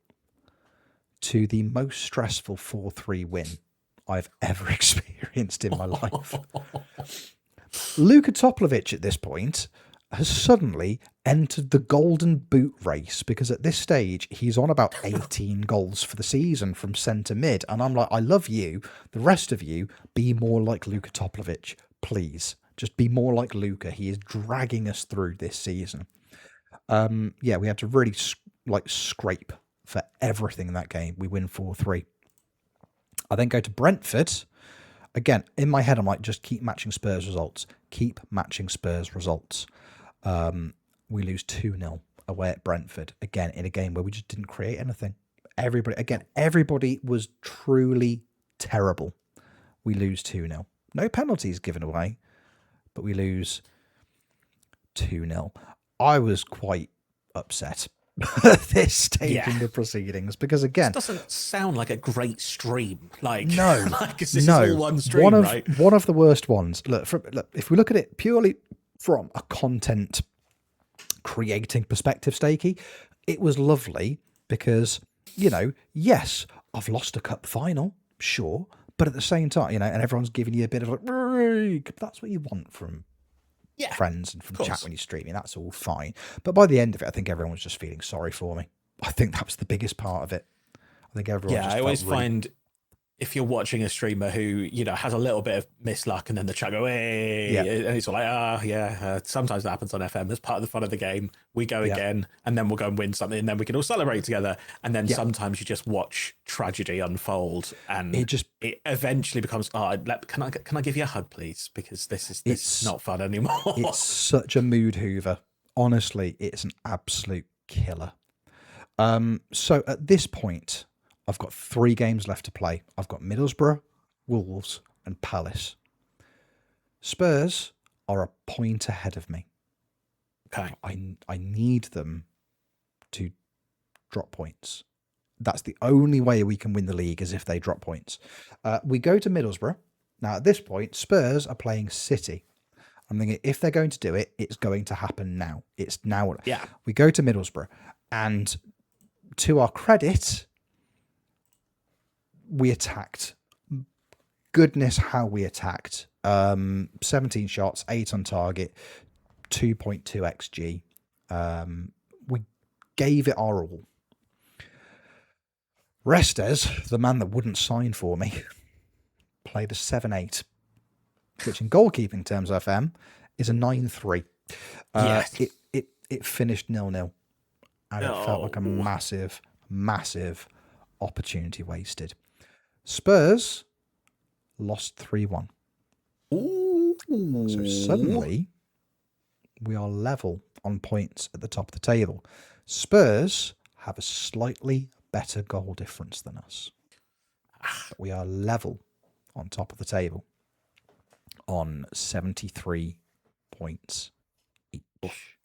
Speaker 2: to the most stressful 4-3 win I've ever experienced in my life. Luka Toplivic at this point has suddenly entered the golden boot race, because at this stage he's on about 18 goals for the season from centre mid, and I'm like, I love you. The rest of you, be more like Luka Toplivic, please. Just be more like Luka. He is dragging us through this season. We had to really scrape for everything in that game. We win 4-3. I then go to Brentford. Again, in my head, I'm like, just keep matching Spurs results. Keep matching Spurs results. We lose 2-0 away at Brentford. Again, in a game where we just didn't create anything. Everybody was truly terrible. We lose 2-0. No penalties given away, but we lose 2-0. I was quite upset at this stage in the proceedings, because again,
Speaker 1: this doesn't sound like a great stream.
Speaker 2: No,
Speaker 1: this is all one stream, right?
Speaker 2: One of the worst ones. Look, if we look at it purely from a content creating perspective, Steaky, it was lovely because, yes, I've lost a cup final, sure, but at the same time, and everyone's giving you a bit of that's what you want from friends and from chat when you're streaming. That's all fine. But by the end of it, I think everyone was just feeling sorry for me. I think that was the biggest part of it. I think everyone just
Speaker 1: I always find if you're watching a streamer who, has a little bit of misluck and then the chat go, hey, and it's all like, sometimes that happens on FM. That's part of the fun of the game. We go again, and then we'll go and win something, and then we can all celebrate together. And then sometimes you just watch tragedy unfold, and it eventually becomes, can I give you a hug, please? Because this is not fun anymore.
Speaker 2: It's such a mood hoover. Honestly, it's an absolute killer. So at this point, I've got 3 games left to play. I've got Middlesbrough, Wolves, and Palace. Spurs are a point ahead of me.
Speaker 1: Okay.
Speaker 2: I need them to drop points. That's the only way we can win the league, is if they drop points. We go to Middlesbrough. Now, at this point, Spurs are playing City. I'm thinking, if they're going to do it, it's going to happen now. It's now.
Speaker 1: Yeah.
Speaker 2: We go to Middlesbrough, and to our credit, we attacked. Goodness, how we attacked. 17 shots, 8 on target, 2.2 XG. We gave it our all. Restes, the man that wouldn't sign for me, played a 7-8, which in goalkeeping terms, FM, is a 9-3. It finished 0-0, and it felt like a massive, massive opportunity wasted. Spurs lost 3-1. So suddenly, we are level on points at the top of the table. Spurs have a slightly better goal difference than us. But we are level on top of the table on 73 points each.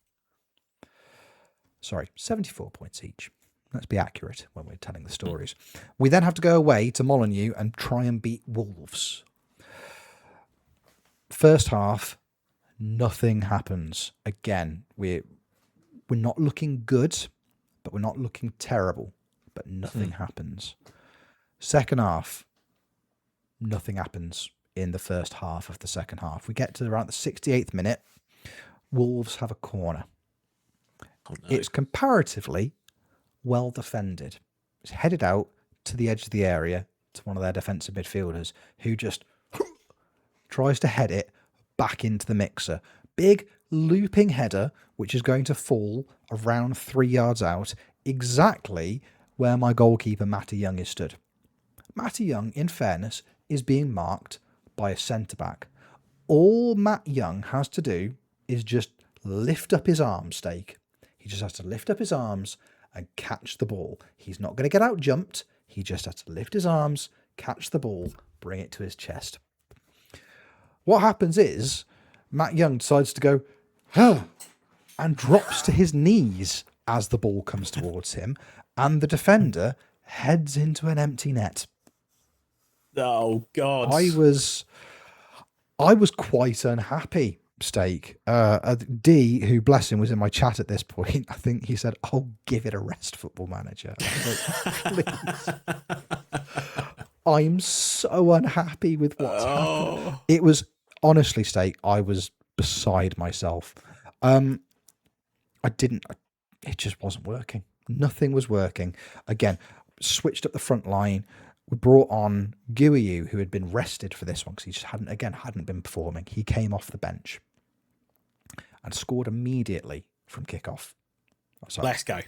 Speaker 2: Sorry, 74 points each. Let's be accurate when we're telling the stories. We then have to go away to Molineux and try and beat Wolves. First half, nothing happens. Again, we're not looking good, but we're not looking terrible. But nothing happens. Second half, nothing happens in the first half of the second half. We get to around the 68th minute. Wolves have a corner.
Speaker 1: Oh, no.
Speaker 2: It's comparatively well defended. It's headed out to the edge of the area to one of their defensive midfielders who just tries to head it back into the mixer. Big looping header, which is going to fall around 3 yards out, exactly where my goalkeeper, Matty Young, is stood. Matty Young, in fairness, is being marked by a centre-back. All Matt Young has to do is just lift up his arms, Steak. He just has to lift up his arms and catch the ball. He's not going to get out jumped. He just has to lift his arms, catch the ball, bring it to his chest. What happens is Matt Young decides to go, huh, and drops to his knees as the ball comes towards him, and the defender heads into an empty net.
Speaker 1: Oh, God.
Speaker 2: I was quite unhappy, Steak. D, who bless him was in my chat at this point, I think he said, "Oh, give it a rest, Football Manager." I was like, please. I'm so unhappy with what's happened. It was honestly, Steak, I was beside myself. It just wasn't working. Nothing was working. Again, switched up the front line. We brought on Guiyu, who had been rested for this one because he just hadn't been performing. He came off the bench and scored immediately from kickoff.
Speaker 1: Let's go.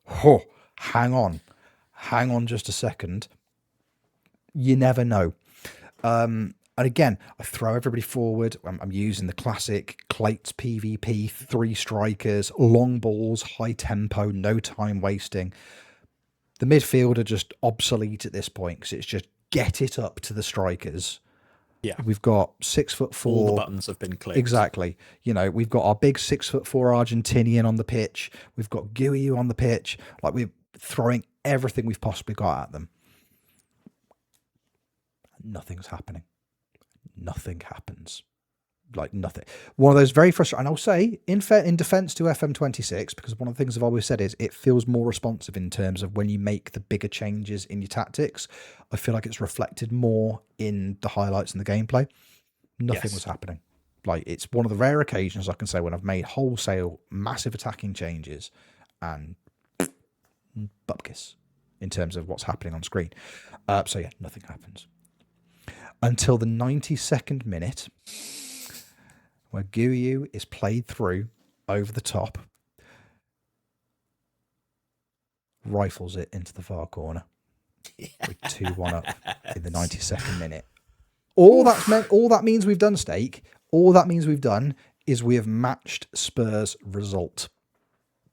Speaker 2: Oh, hang on just a second. You never know. And again, I throw everybody forward. I'm using the classic Clates PvP, 3 strikers, long balls, high tempo, no time wasting. The midfield are just obsolete at this point because it's just get it up to the strikers.
Speaker 1: Yeah.
Speaker 2: We've got 6'4".
Speaker 1: All the buttons have been clicked.
Speaker 2: Exactly. You know, we've got our big 6'4" Argentinian on the pitch. We've got Guiyu on the pitch. Like, we're throwing everything we've possibly got at them. Nothing's happening. Nothing happens. Like, nothing. One of those very frustrating. And I'll say, in defense to FM26, because one of the things I've always said is it feels more responsive in terms of when you make the bigger changes in your tactics. I feel like it's reflected more in the highlights and the gameplay. Nothing was happening. Like, it's one of the rare occasions I can say when I've made wholesale massive attacking changes and bupkis in terms of what's happening on screen. So yeah, nothing happens. Until the 92nd minute, where Guiyu is played through over the top, rifles it into the far corner with 2-1 up in the 92nd minute. All that means we've done, Steak. All that means we've done is we have matched Spurs' result.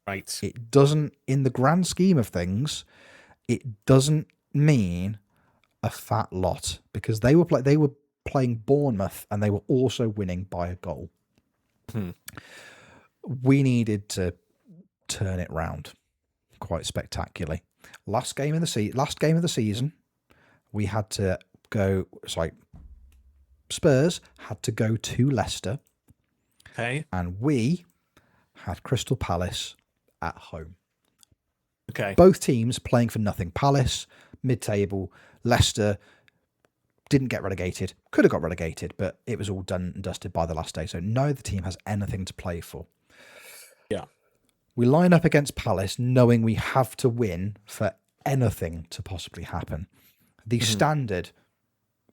Speaker 1: Right.
Speaker 2: It doesn't, in the grand scheme of things, it doesn't mean a fat lot because they were playing Bournemouth and they were also winning by a goal. We needed to turn it round quite spectacularly. Last game of the season, we had to go. Spurs had to go to Leicester.
Speaker 1: Okay.
Speaker 2: And we had Crystal Palace at home.
Speaker 1: Okay.
Speaker 2: Both teams playing for nothing. Palace, mid-table. Leicester didn't get relegated. Could have got relegated, but it was all done and dusted by the last day. So neither team has anything to play for.
Speaker 1: Yeah.
Speaker 2: We line up against Palace knowing we have to win for anything to possibly happen. The standard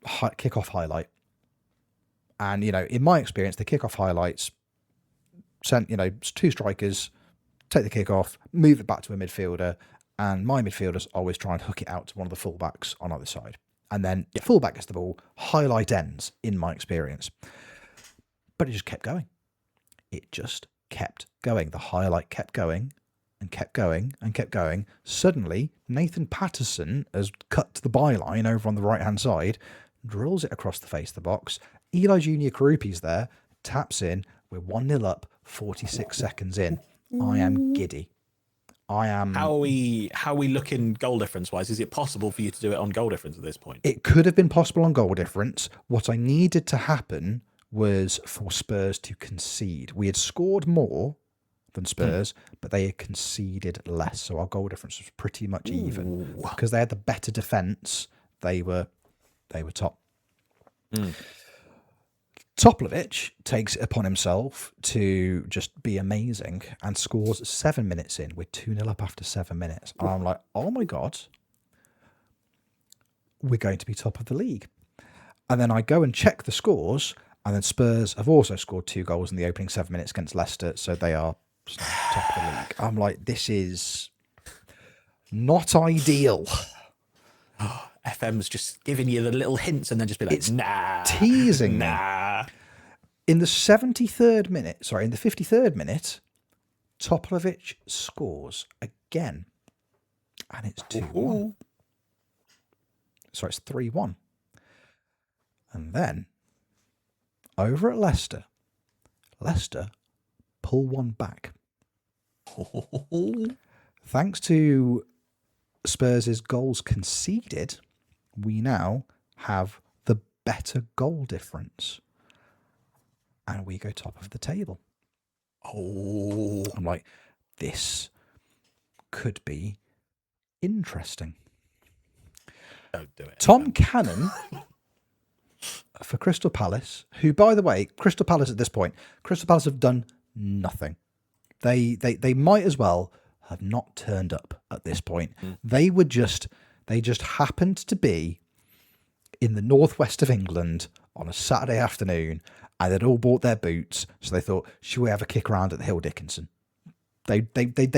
Speaker 2: kickoff highlight. And, in my experience, the kickoff highlights sent, 2 strikers, take the kickoff, move it back to a midfielder, and my midfielders always try and hook it out to one of the fullbacks on either side. And then the fullback gets the ball, highlight ends, in my experience. But it just kept going. It just kept going. The highlight kept going and kept going and kept going. Suddenly, Nathan Patterson has cut to the byline over on the right-hand side, drills it across the face of the box. Eli Junior Karupi's there, taps in, We're 1-0 up, 46 seconds in. I am giddy.
Speaker 1: How are we looking goal difference wise? Is it possible for you to do it on goal difference at this point?
Speaker 2: It could have been possible on goal difference. What I needed to happen was for Spurs to concede. We had scored more than Spurs, but they had conceded less. So our goal difference was pretty much even. Because they had the better defence, they were top. Toplovic takes it upon himself to just be amazing and scores 7 minutes in. We're 2-0 up after 7 minutes. And I'm like, oh my God, we're going to be top of the league. And then I go and check the scores, and then Spurs have also scored 2 goals in the opening 7 minutes against Leicester, so they are top of the league. I'm like, this is not ideal.
Speaker 1: FM's just giving you the little hints and then just be like,
Speaker 2: It's
Speaker 1: nah.
Speaker 2: teasing
Speaker 1: nah.
Speaker 2: me. In the 53rd minute, in the 53rd minute, Toplovic scores again. And it's 2-1. Sorry, it's 3-1. And then, over at Leicester pull one back. Thanks to Spurs' goals conceded, we now have the better goal difference. And we go top of the table. I'm like, this could be interesting.
Speaker 1: Don't do it.
Speaker 2: Tom Cannon for Crystal Palace, who, by the way, Crystal Palace at this point, Crystal Palace have done nothing. They might as well have not turned up at this point. They just happened to be in the northwest of England on a Saturday afternoon, and they'd all bought their boots, so they thought, should we have a kick around at the Hill Dickinson? They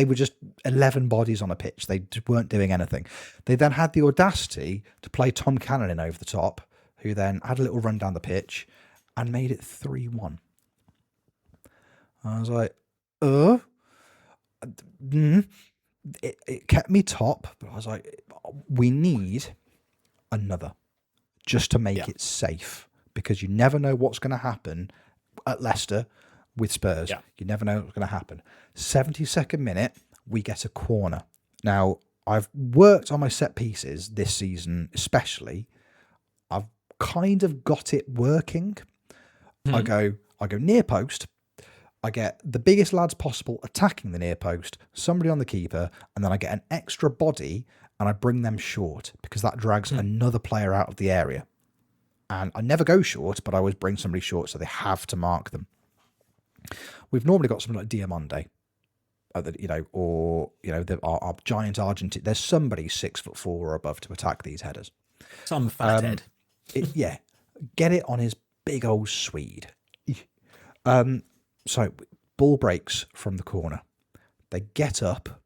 Speaker 2: were just 11 bodies on a pitch. They weren't doing anything. They then had the audacity to play Tom Cannon in over the top, who then had a little run down the pitch and made it 3-1. I was like, it kept me top, but I was like, we need another just to make it safe, because you never know what's going to happen at Leicester with Spurs. You never know what's going to happen. 72nd minute, we get a corner. Now, I've worked on my set pieces this season, especially. I've kind of got it working. I go near post. I get the biggest lads possible attacking the near post, somebody on the keeper, and then I get an extra body and I bring them short, because that drags another player out of the area. And I never go short, but I always bring somebody short, so they have to mark them. We've normally got something like Diamande, our giant Argentine. There's somebody 6'4" or above to attack these headers.
Speaker 1: Some fathead.
Speaker 2: Get it on his big old Swede. So ball breaks from the corner. They get up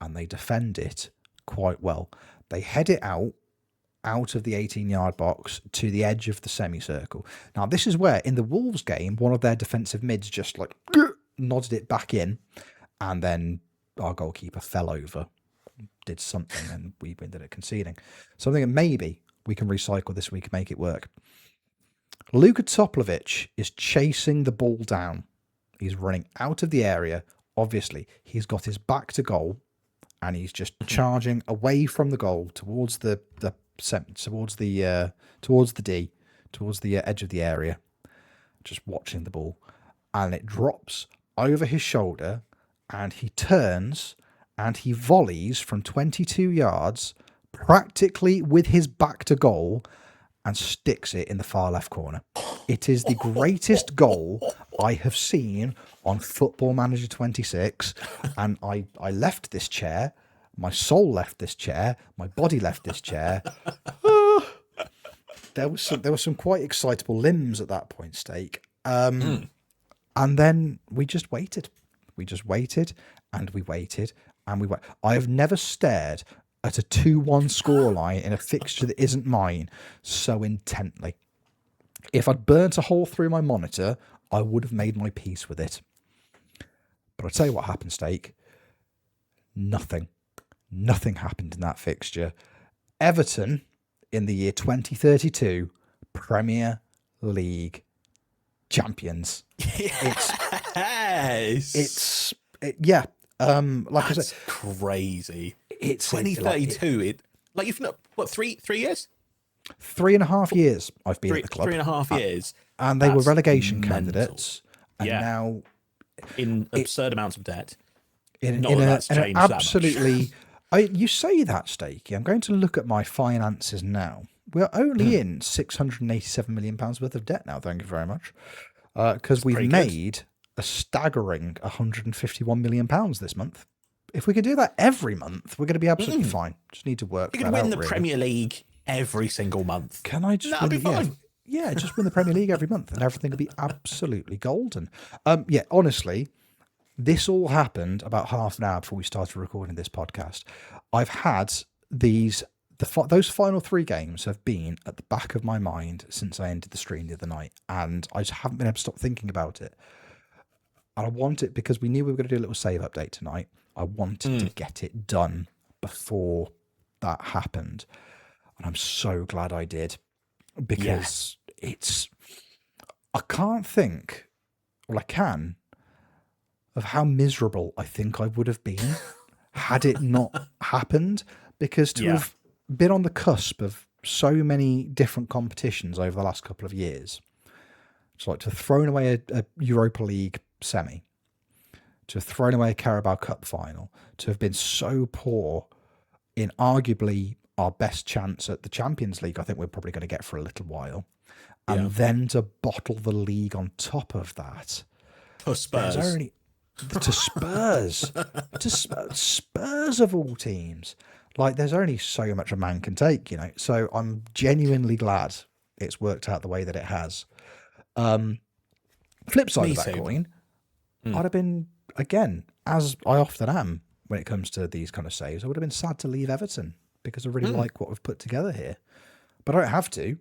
Speaker 2: and they defend it quite well. They head it out of the 18-yard box to the edge of the semicircle. Now, this is where, in the Wolves game, one of their defensive mids just nodded it back in, and then our goalkeeper fell over, did something, and we ended up conceding. Something that maybe we can recycle this week and make it work. Luka Toplovic is chasing the ball down. He's running out of the area. Obviously, he's got his back to goal, and he's just charging away from the goal towards the edge of the area, just watching the ball, and it drops over his shoulder, and he turns and he volleys from 22 yards, practically with his back to goal, and sticks it in the far left corner. It is the greatest goal I have seen on Football Manager 26, and I left this chair. My soul left this chair. My body left this chair. There was some quite excitable limbs at that point, Steak. And then we just waited. We just waited, and we waited, and we waited. I have never stared at a 2-1 scoreline in a fixture that isn't mine so intently. If I'd burnt a hole through my monitor, I would have made my peace with it. But I'll tell you what happened, Steak. Nothing happened in that fixture. Everton, in the year 2032, Premier League champions. It's
Speaker 1: Yes.
Speaker 2: Yeah. Like
Speaker 1: That's
Speaker 2: I said,
Speaker 1: crazy.
Speaker 2: it's
Speaker 1: 2032. Like you've not what 3 years?
Speaker 2: 3.5 years I've been at the club.
Speaker 1: 3.5 years.
Speaker 2: And they were
Speaker 1: That's
Speaker 2: relegation
Speaker 1: mental.
Speaker 2: candidates. And now
Speaker 1: in absurd amounts of debt.
Speaker 2: in
Speaker 1: an
Speaker 2: absolutely you say that, Steaky. I'm going to look at my finances now. We're only in £687 million worth of debt now, thank you very much. Because we've made a staggering £151 million this month. If we could do that every month, we're going to be absolutely fine. Just need to work.
Speaker 1: You could win the Premier League every single month.
Speaker 2: Can I just win? Fine. Yeah, just win the Premier League every month, and everything will be absolutely golden. Yeah, honestly, this all happened about half an hour before we started recording this podcast. I've had those final 3 games have been at the back of my mind since I ended the stream the other night, and I just haven't been able to stop thinking about it. And I want it because we knew we were going to do a little save update tonight. I wanted to get it done before that happened, and I'm so glad I did, because I can't think, well, I can, of how miserable I think I would have been had it not happened, because to have been on the cusp of so many different competitions over the last couple of years, it's like to have thrown away a Europa League semi, to have thrown away a Carabao Cup final, to have been so poor in arguably our best chance at the Champions League, I think we're probably going to get for a little while, and then to bottle the league on top of that.
Speaker 1: To Spurs.
Speaker 2: To Spurs of all teams. Like, there's only so much a man can take, you know. So I'm genuinely glad it's worked out the way that it has. Flip side of that coin, I'd have been, again, as I often am when it comes to these kind of saves, I would have been sad to leave Everton, because I really like what we've put together here. But I don't have to.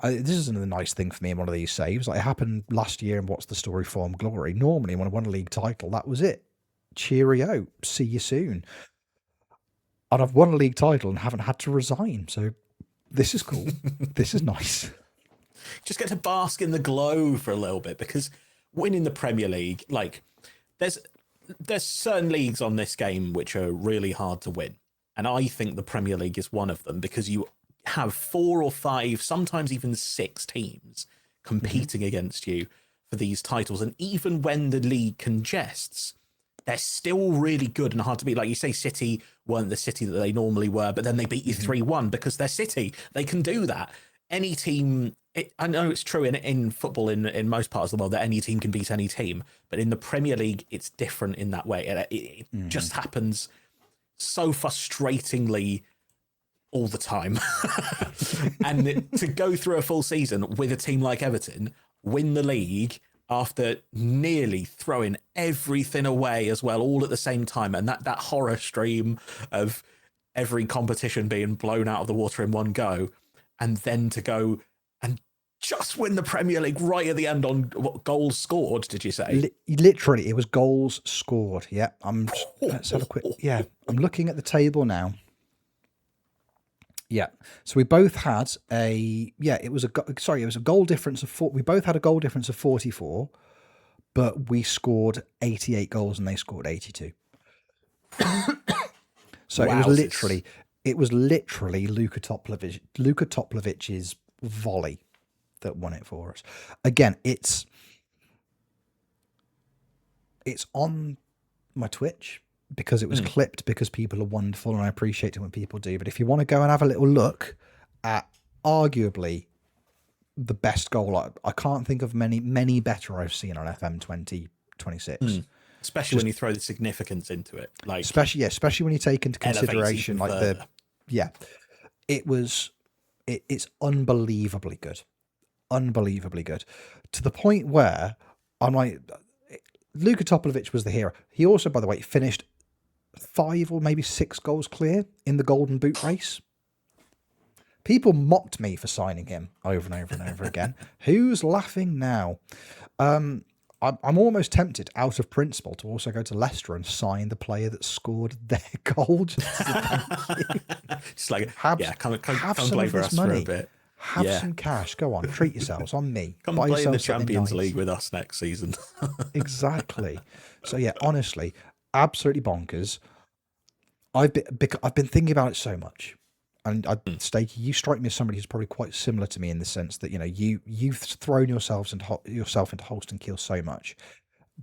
Speaker 2: This isn't a nice thing for me in one of these saves. Like, it happened last year in What's the Story Form Glory. Normally, when I won a league title, that was it. Cheerio. See you soon. And I've won a league title and haven't had to resign. So this is cool. This is nice.
Speaker 1: Just get to bask in the glow for a little bit, because winning the Premier League, like, there's certain leagues on this game which are really hard to win. And I think the Premier League is one of them, because you have 4 or 5, sometimes even 6 teams competing against you for these titles. And even when the league congests, they're still really good and hard to beat. Like you say, City weren't the City that they normally were, but then they beat you 3-1 because they're City. They can do that. Any team, I know it's true in football in most parts of the world that any team can beat any team, but in the Premier League, it's different in that way. It just happens so frustratingly all the time. And to go through a full season with a team like Everton, win the league after nearly throwing everything away as well, all at the same time, and that horror stream of every competition being blown out of the water in one go, and then to go and just win the Premier League right at the end on what goals scored, did you say?
Speaker 2: Literally, it was goals scored. Yeah, let's have a quick. Yeah, I'm looking at the table now. Yeah, so we both had it was a goal difference of 4. We both had a goal difference of 44, but we scored 88 goals and they scored 82. So wow. It was literally Luka Toplovic's volley that won it for us. Again, it's on my Twitch, because it was clipped, because people are wonderful and I appreciate it when people do. But if you want to go and have a little look at arguably the best goal, I can't think of many better I've seen on FM 2026.
Speaker 1: Especially when you throw the significance into it. Like,
Speaker 2: especially when you take into consideration like it's unbelievably good. Unbelievably good. To the point where I'm like, Luka Toplovic was the hero. He also, by the way, finished 5 or maybe 6 goals clear in the Golden Boot race. People mocked me for signing him over and over and over again. Who's laughing now? I'm almost tempted, out of principle, to also go to Leicester and sign the player that scored their goal. Just like,
Speaker 1: come play for us for a bit.
Speaker 2: Have some cash. Go on, treat yourselves. On me.
Speaker 1: Come
Speaker 2: Buy
Speaker 1: play in the
Speaker 2: yourself something
Speaker 1: Champions
Speaker 2: nice.
Speaker 1: League with us next season.
Speaker 2: Exactly. So yeah, honestly, absolutely bonkers. I've been thinking about it so much, and Steaky, you strike me as somebody who's probably quite similar to me in the sense that you've thrown yourself into Holstien Kiel so much.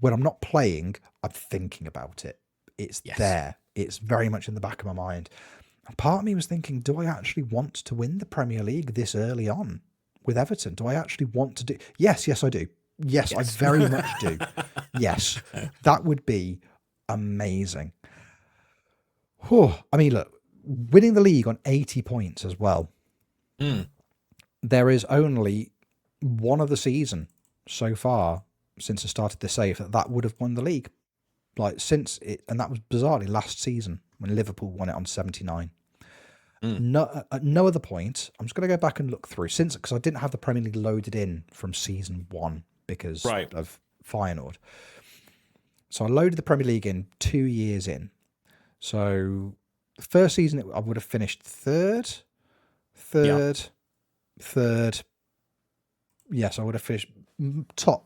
Speaker 2: When I'm not playing, I'm thinking about it. It's there. It's very much in the back of my mind. And part of me was thinking, do I actually want to win the Premier League this early on with Everton? Do I actually want to do? Yes, I do. Yes, I very much do. Yes, that would be amazing. Whew. I mean, look, winning the league on 80 points as well. There is only one of the season so far since I started the save that would have won the league. Like since it, and that was bizarrely last season when Liverpool won it on 79. No, at no other point. I'm just going to go back and look through because I didn't have the Premier League loaded in from season 1 because of Feyenoord. So I loaded the Premier League in 2 years in. So the first season I would have finished third. Yes, I would have finished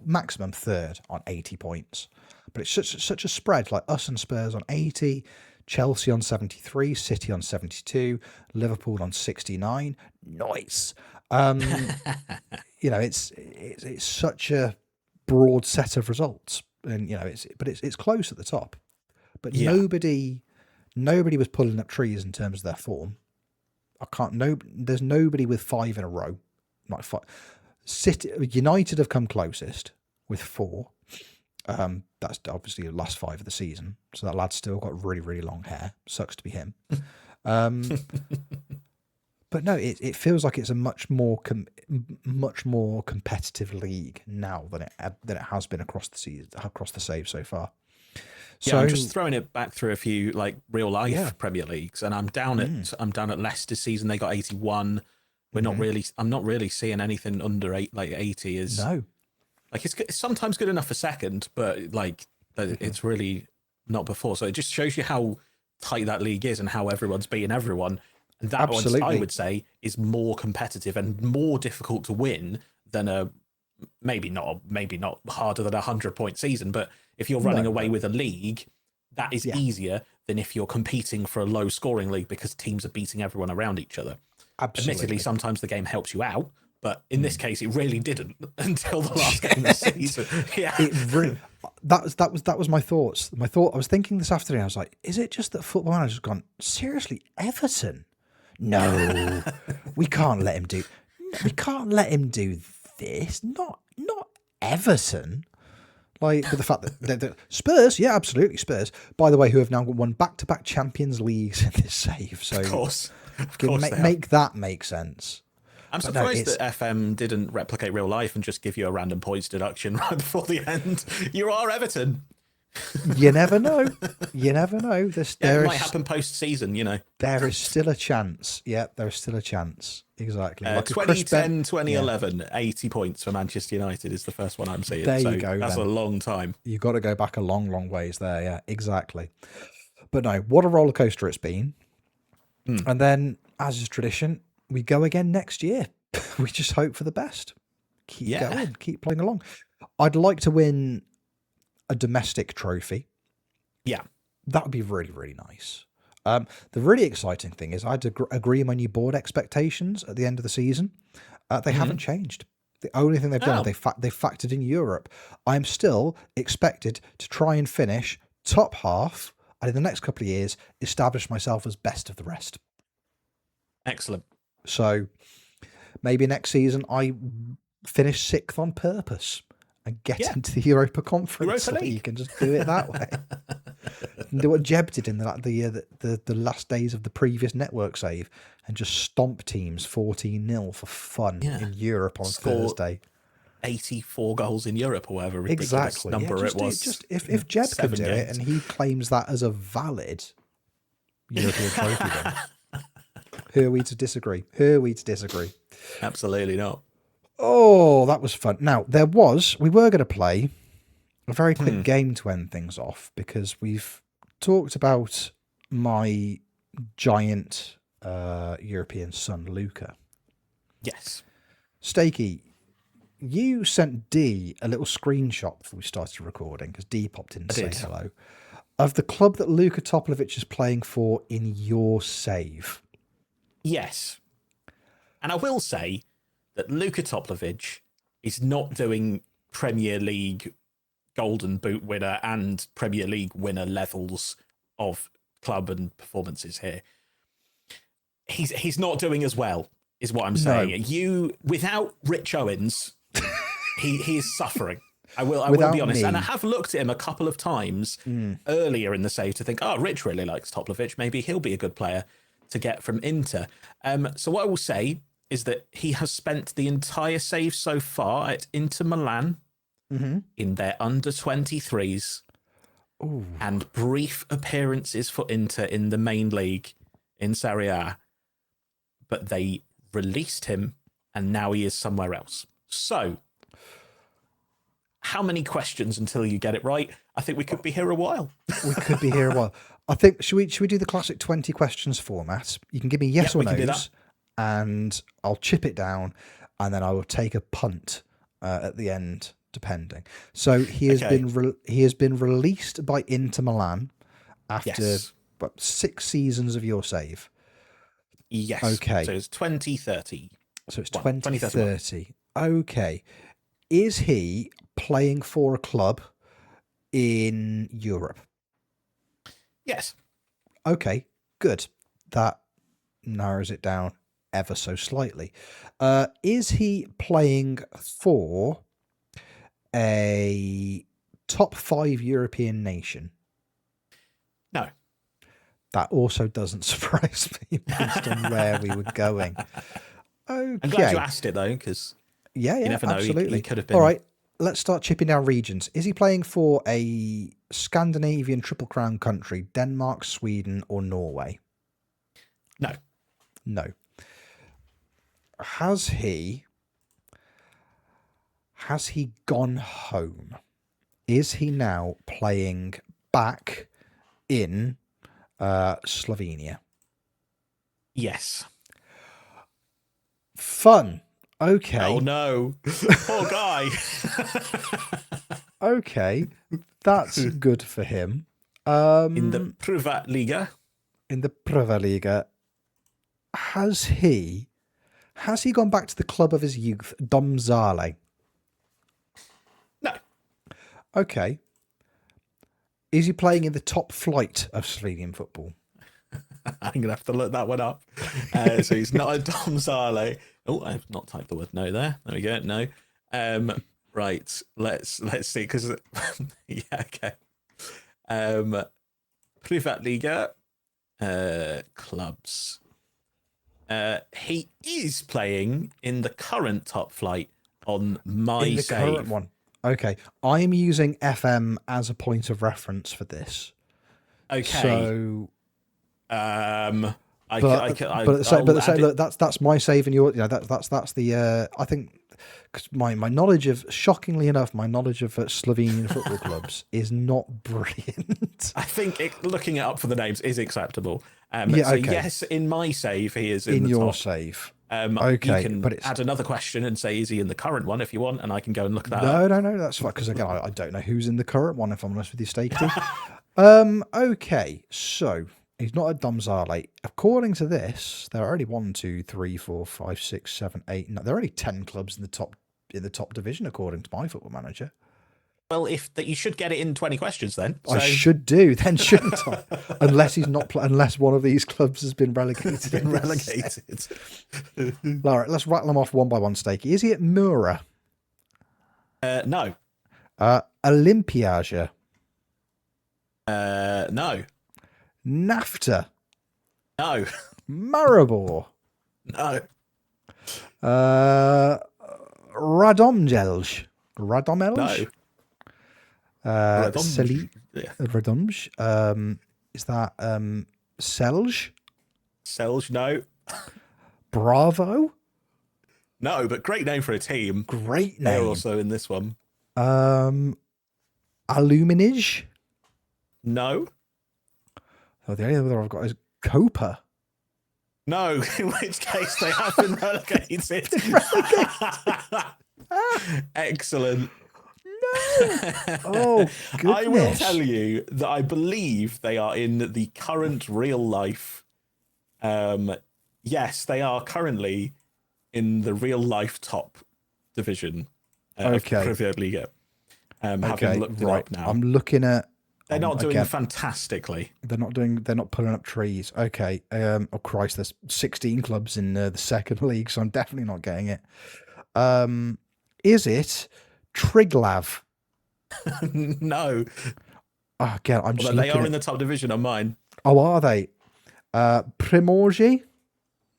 Speaker 2: maximum third on 80 points. But it's such a spread, like us and Spurs on 80, Chelsea on 73, City on 72, Liverpool on 69. Nice. It's such a broad set of results, and it's close at the top. But nobody was pulling up trees in terms of their form. There's nobody with 5 in a row. Not 5. United have come closest with 4. That's obviously the last 5 of the season. So that lad's still got really, really long hair. Sucks to be him. But no, it feels like it's a much more competitive league now than it has been across the season, across the save so far. So
Speaker 1: I'm just throwing it back through a few like real life Premier Leagues, and I'm down at Leicester's season. They got 81. I'm not really seeing anything under 80 is
Speaker 2: no.
Speaker 1: Like it's sometimes good enough for second, but like it's really not before. So it just shows you how tight that league is and how everyone's beating everyone. And that one, I would say, is more competitive and more difficult to win than a maybe not harder than a 100-point season. But if you're running away with a league, that is easier than if you're competing for a low scoring league because teams are beating everyone around each other.
Speaker 2: Absolutely.
Speaker 1: Admittedly, sometimes the game helps you out, but in this case, it really didn't until the last game of the season. Yeah,
Speaker 2: it really. That was my thoughts. I was thinking this afternoon. I was like, is it just that Football Manager's gone, seriously, Everton? No, we can't let him do. We can't let him do this. Not Everton. Like with the fact that the Spurs, yeah, absolutely Spurs. By the way, who have now won back-to-back Champions Leagues in this save. So
Speaker 1: of course
Speaker 2: make that make sense.
Speaker 1: I'm surprised that FM didn't replicate real life and just give you a random points deduction right before the end. You are Everton.
Speaker 2: You never know. You never know.
Speaker 1: It might happen post-season,
Speaker 2: There is still a chance. Yeah, there is still a chance. Exactly. Like
Speaker 1: 2010, 2011, 80 points for Manchester United is the first one I'm seeing.
Speaker 2: There you go.
Speaker 1: That's a long time.
Speaker 2: You've got to go back a long, long ways there. Yeah, exactly. But no, what a roller coaster it's been. And then, as is tradition, we go again next year. We just hope for the best. Keep going. Keep playing along. I'd like to win a domestic trophy. Yeah. That would be really, really nice. The really exciting thing is I had to agree on my new board expectations at the end of the season. They haven't changed. The only thing they've done is they factored in Europe. I'm still expected to try and finish top half, and in the next couple of years, establish myself as best of the rest.
Speaker 1: Excellent.
Speaker 2: So maybe next season I finish 6th on purpose and get into the Europa Conference League and just do it that way. And do what Jeb did in the last days of the previous network save and just stomp teams 14-0 for fun in Europe on Thursday.
Speaker 1: 84 goals in Europe or whatever ridiculous number it was.
Speaker 2: If Jeb could do it and he claims that as a valid European trophy, then who are we to disagree?
Speaker 1: Absolutely not.
Speaker 2: Oh, that was fun. Now, we were going to play a very quick game to end things off because we've talked about my giant European son, Luca.
Speaker 1: Yes.
Speaker 2: Steaky, you sent D a little screenshot before we started recording, because D popped in to say hello, of the club that Luka Toplivic is playing for in your save.
Speaker 1: Yes. And I will say that Luka Toplivic is not doing Premier League Golden Boot winner and Premier League winner levels of club and performances here. He's not doing as well, is what I'm saying.
Speaker 2: No.
Speaker 1: You, without Rich Owens, he is suffering. I will be honest. And I have looked at him a couple of times earlier in the save to think, oh, Rich really likes Toplivic. Maybe he'll be a good player to get from Inter. So what I will say is that he has spent the entire save so far at Inter Milan in their under-23s and brief appearances for Inter in the main league in Serie A. But they released him and now he is somewhere else. So, how many questions until you get it right? I think we could be here a while.
Speaker 2: We could be here a while. I think, should we do the classic 20 questions format? You can give me yes or no's, and I'll chip it down, and then I will take a punt at the end, depending. So he has been released by Inter Milan after 6 seasons of your save.
Speaker 1: Yes.
Speaker 2: Okay.
Speaker 1: So it's 2030.
Speaker 2: So it's 2030. Okay. Is he playing for a club in Europe?
Speaker 1: Yes.
Speaker 2: Okay, good. That narrows it down ever so slightly. Is he playing for a top 5 European nation?
Speaker 1: No.
Speaker 2: That also doesn't surprise me based on where we were going. Okay.
Speaker 1: I'm glad you asked it, though, because you never know.
Speaker 2: Absolutely.
Speaker 1: He could have been.
Speaker 2: All right, let's start chipping down regions. Is he playing for a Scandinavian Triple Crown country, Denmark, Sweden, or Norway?
Speaker 1: No.
Speaker 2: No. Has he gone home? Is he now playing back in Slovenia?
Speaker 1: Yes.
Speaker 2: Fun. Okay.
Speaker 1: Oh no. Poor guy.
Speaker 2: Okay. That's good for him.
Speaker 1: In the Privat Liga.
Speaker 2: In the Privat Liga. Has he gone back to the club of his youth, Domzale?
Speaker 1: No.
Speaker 2: Okay. Is he playing in the top flight of Slovenian football?
Speaker 1: I'm going to have to look that one up. So he's not a Domzale. Oh, I've not typed the word no there. There we go. No. Right. Let's see. Because yeah, okay. Privat Liga clubs. He is playing in the current top flight on my save.
Speaker 2: Current one. Okay. I'm using FM as a point of reference for this.
Speaker 1: Okay.
Speaker 2: So
Speaker 1: look,
Speaker 2: that's my save and your, that's the I think, because my knowledge of, shockingly enough, my knowledge of Slovenian football clubs is not brilliant.
Speaker 1: I think looking it up for the names is acceptable. Yes, in my save he is in the
Speaker 2: your
Speaker 1: top.
Speaker 2: save.
Speaker 1: Okay, you can add another question and say, is he in the current one if you want, and I can go and look that up.
Speaker 2: No, that's fine, because again, I don't know who's in the current one, if I'm honest with you, Steaky. Okay, so he's not a Domzale. According to this, there are only 1, 2, 3, 4, 5, 6, 7, 8. No, there are only 10 clubs in the top division, according to my Football Manager.
Speaker 1: Well, you should get it in 20 questions then.
Speaker 2: So. I should do then, shouldn't I? Unless he's not, unless one of these clubs has been relegated. All right, let's rattle them off one by one, Steaky. Is he at Mura?
Speaker 1: No.
Speaker 2: Olympiaja?
Speaker 1: No.
Speaker 2: NAFTA?
Speaker 1: No.
Speaker 2: Maribor?
Speaker 1: No.
Speaker 2: Radomjelj?
Speaker 1: No.
Speaker 2: Radomj. Is that Selj?
Speaker 1: Selj, no.
Speaker 2: Bravo?
Speaker 1: No, but great name for a team.
Speaker 2: Great name.
Speaker 1: They're also in this one.
Speaker 2: Aluminij?
Speaker 1: No.
Speaker 2: Oh, the only other I've got is Copa.
Speaker 1: No, in which case they have been relegated. Excellent.
Speaker 2: Oh, goodness.
Speaker 1: I will tell you that I believe they are in the current real life. Yes, they are currently in the real life top division of the Premier League. Having looked it up now.
Speaker 2: I'm looking at.
Speaker 1: They're not doing fantastically.
Speaker 2: They're not pulling up trees. Okay. Oh Christ, there's 16 clubs in the second league, so I'm definitely not getting it. Is it Triglav?
Speaker 1: No.
Speaker 2: Oh, again, I'm just.
Speaker 1: They are in the top division on mine.
Speaker 2: Oh, are they? Primorje?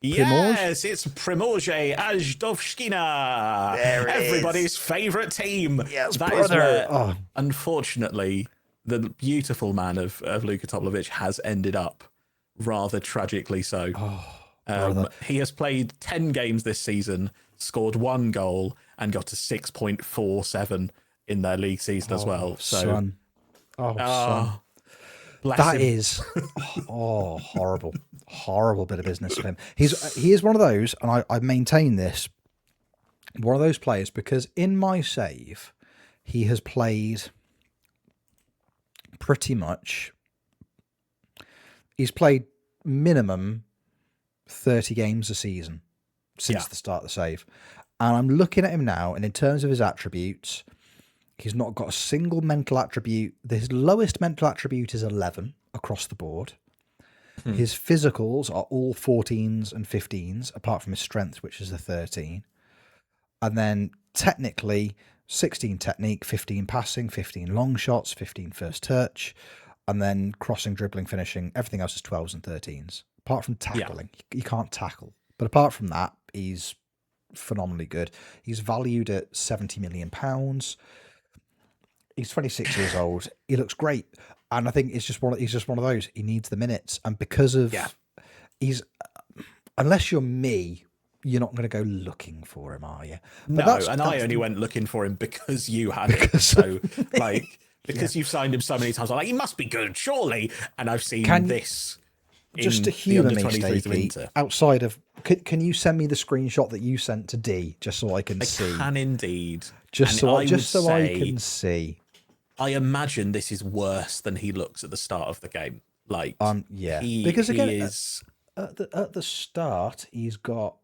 Speaker 1: Yes, it's Primorje Ajdovshkina. Everybody's favourite team.
Speaker 2: Yes,
Speaker 1: that
Speaker 2: brother.
Speaker 1: Is where, unfortunately, the beautiful man of Luka Toplovic has ended up, rather tragically so. He has played 10 games this season, scored 1 goal, and got to 6.47 in their league season as well. So,
Speaker 2: son. Son.
Speaker 1: That
Speaker 2: is horrible. Horrible bit of business for him. He is one of those, and I maintain this, one of those players, because in my save, he has played pretty much, he's played minimum 30 games a season since the start of the save. And I'm looking at him now, and in terms of his attributes, he's not got a single mental attribute. His lowest mental attribute is 11 across the board. His physicals are all 14s and 15s, apart from his strength, which is a 13. And then technically, 16 technique, 15 passing, 15 long shots, 15 first touch, and then crossing, dribbling, finishing. Everything else is 12s and 13s, apart from tackling. He can't tackle. But apart from that, he's phenomenally good. He's valued at £70 million. He's 26 years old. He looks great. And I think he's just one of those. He needs the minutes. And because of he's unless you're me, you're not going to go looking for him, are you?
Speaker 1: But I only went looking for him because you had him. So because you've signed him so many times, I'm like, he must be good, surely. And I've seen this.
Speaker 2: Just to humour me, Steaky, outside of, can you send me the screenshot that you sent to D, just so I can see?
Speaker 1: I can indeed.
Speaker 2: Just so I can see.
Speaker 1: I imagine this is worse than he looks at the start of the game.
Speaker 2: Because again, at the start, he's got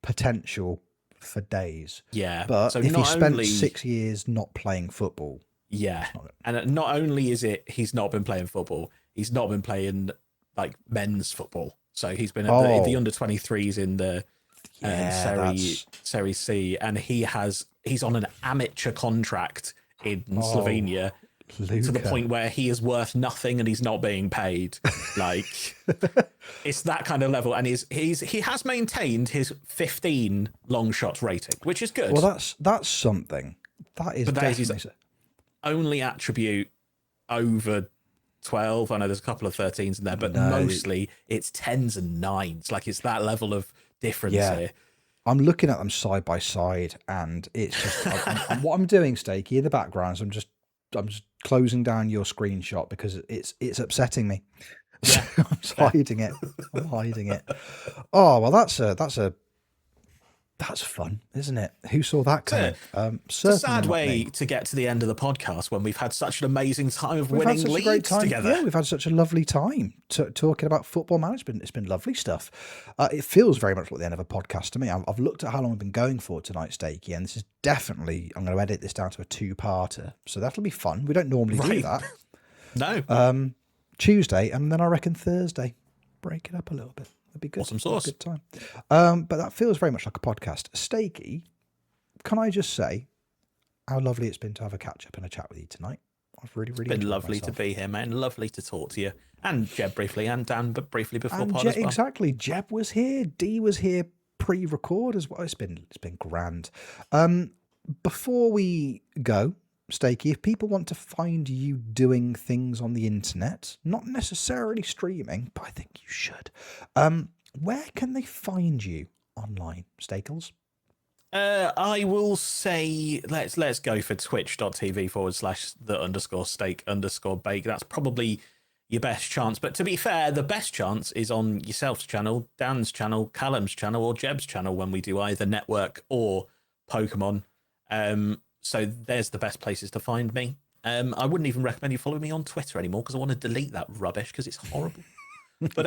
Speaker 2: potential for days.
Speaker 1: Yeah,
Speaker 2: but so if he spent 6 years not playing football,
Speaker 1: and not only is it he's not been playing football, he's not been playing like men's football. So he's been at the under 23s in the Serie C, and he's on an amateur contract in Slovenia.
Speaker 2: Luka.
Speaker 1: To the point where he is worth nothing and he's not being paid. Like it's that kind of level, and he has maintained his 15 long shots rating, which is good.
Speaker 2: Well, that's something. That is his
Speaker 1: only attribute over 12. I know there's a couple of 13s in there, but mostly it's 10s and 9s. Like it's that level of difference here.
Speaker 2: I'm looking at them side by side, and it's just what I'm doing, Steaky, in the background. So I'm just closing down your screenshot because it's upsetting me. Yeah. I'm hiding it. Oh well, that's fun, isn't it? Who saw that coming?
Speaker 1: It's a sad way to get to the end of the podcast when we've had such an amazing time of winning leagues together.
Speaker 2: Yeah, we've had such a lovely time talking about football management. It's been lovely stuff. It feels very much like the end of a podcast to me. I've looked at how long we've been going for tonight, Steaky, and this is definitely, I'm going to edit this down to a 2-parter. So that'll be fun. We don't normally do that.
Speaker 1: No.
Speaker 2: Tuesday, and then I reckon Thursday. Break it up a little bit. It'd be good.
Speaker 1: Awesome sauce.
Speaker 2: Good time. But that feels very much like a podcast. Steaky, can I just say how lovely it's been to have a catch up and a chat with you tonight? I've really
Speaker 1: been lovely to be here, man. Lovely to talk to you. And Jeb briefly, and Dan, but briefly before pod as well.
Speaker 2: Exactly. Jeb was here. D was here pre-record as well. It's been grand. Before we go, Steaky, if people want to find you doing things on the internet, not necessarily streaming, but I think you should, where can they find you online, Stakels?
Speaker 1: I will say let's go for twitch.tv/the_steak_bake. That's probably your best chance. But to be fair, the best chance is on yourself's channel, Dan's channel, Callum's channel, or Jeb's channel when we do either Network or Pokemon. So there's the best places to find me. I wouldn't even recommend you follow me on Twitter anymore because I want to delete that rubbish because it's horrible. But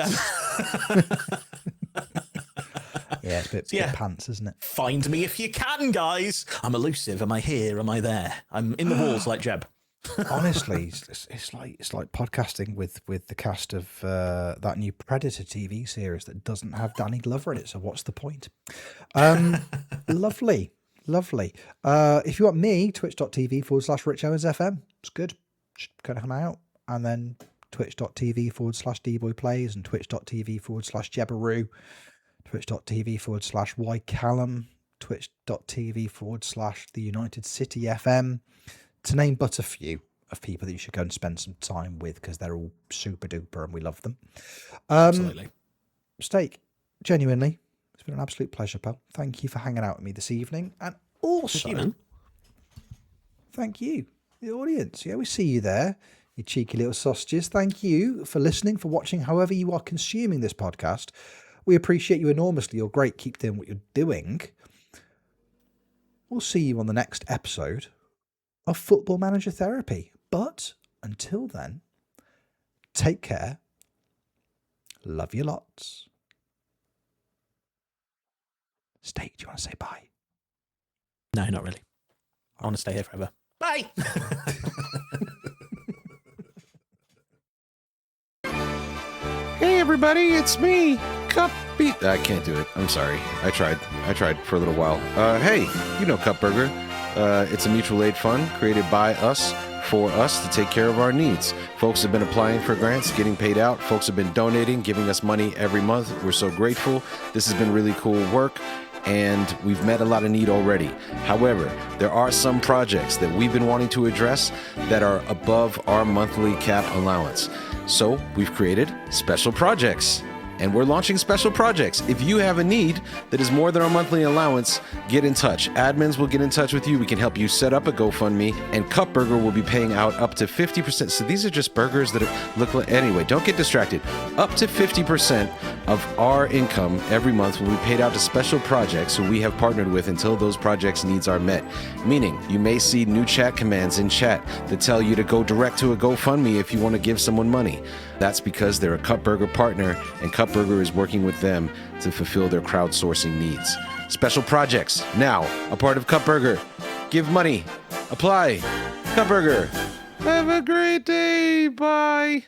Speaker 2: yeah, it's a bit pants, isn't it?
Speaker 1: Find me if you can, guys. I'm elusive. Am I here? Am I there? I'm in the walls like Jeb.
Speaker 2: Honestly, it's like podcasting with the cast of that new Predator TV series that doesn't have Danny Glover in it. So what's the point? Lovely. If you want me, twitch.tv/RichOwensFM. It's good. Just go hang out. And then twitch.tv/dboyplays and twitch.tv/Jebbaroo, twitch.tv/ycallum, twitch.tv/the United City FM, to name but a few of people that you should go and spend some time with because they're all super duper and we love them.
Speaker 1: Absolutely.
Speaker 2: Steak, genuinely, it's been an absolute pleasure, pal. Thank you for hanging out with me this evening. And also, thank you, the audience. Yeah, we see you there, you cheeky little sausages. Thank you for listening, for watching, however you are consuming this podcast. We appreciate you enormously. You're great. Keep doing what you're doing. We'll see you on the next episode of Football Manager Therapy. But until then, take care. Love you lots. Steak, do you want to say bye?
Speaker 1: No, not really. I want to stay here forever. Bye.
Speaker 3: Hey everybody, it's me, Cupby. I can't do it. I'm sorry. I tried for a little while. Hey, you know Cupburger. It's a mutual aid fund created by us for us to take care of our needs. Folks have been applying for grants, getting paid out. Folks have been donating, giving us money every month. We're so grateful. This has been really cool work, and we've met a lot of need already. However, there are some projects that we've been wanting to address that are above our monthly cap allowance. So we've created special projects, and we're launching special projects. If you have a need that is more than our monthly allowance, get in touch. Admins will get in touch with you. We can help you set up a GoFundMe, and Cupburger will be paying out up to 50%. So these are just burgers that look like, anyway, don't get distracted. Up to 50% of our income every month will be paid out to special projects who we have partnered with until those projects' needs are met. Meaning, you may see new chat commands in chat that tell you to go direct to a GoFundMe if you want to give someone money. That's because they're a Cupburger partner, and Cupburger is working with them to fulfill their crowdsourcing needs. Special projects, now a part of Cupburger. Give money. Apply. Cupburger. Have a great day. Bye.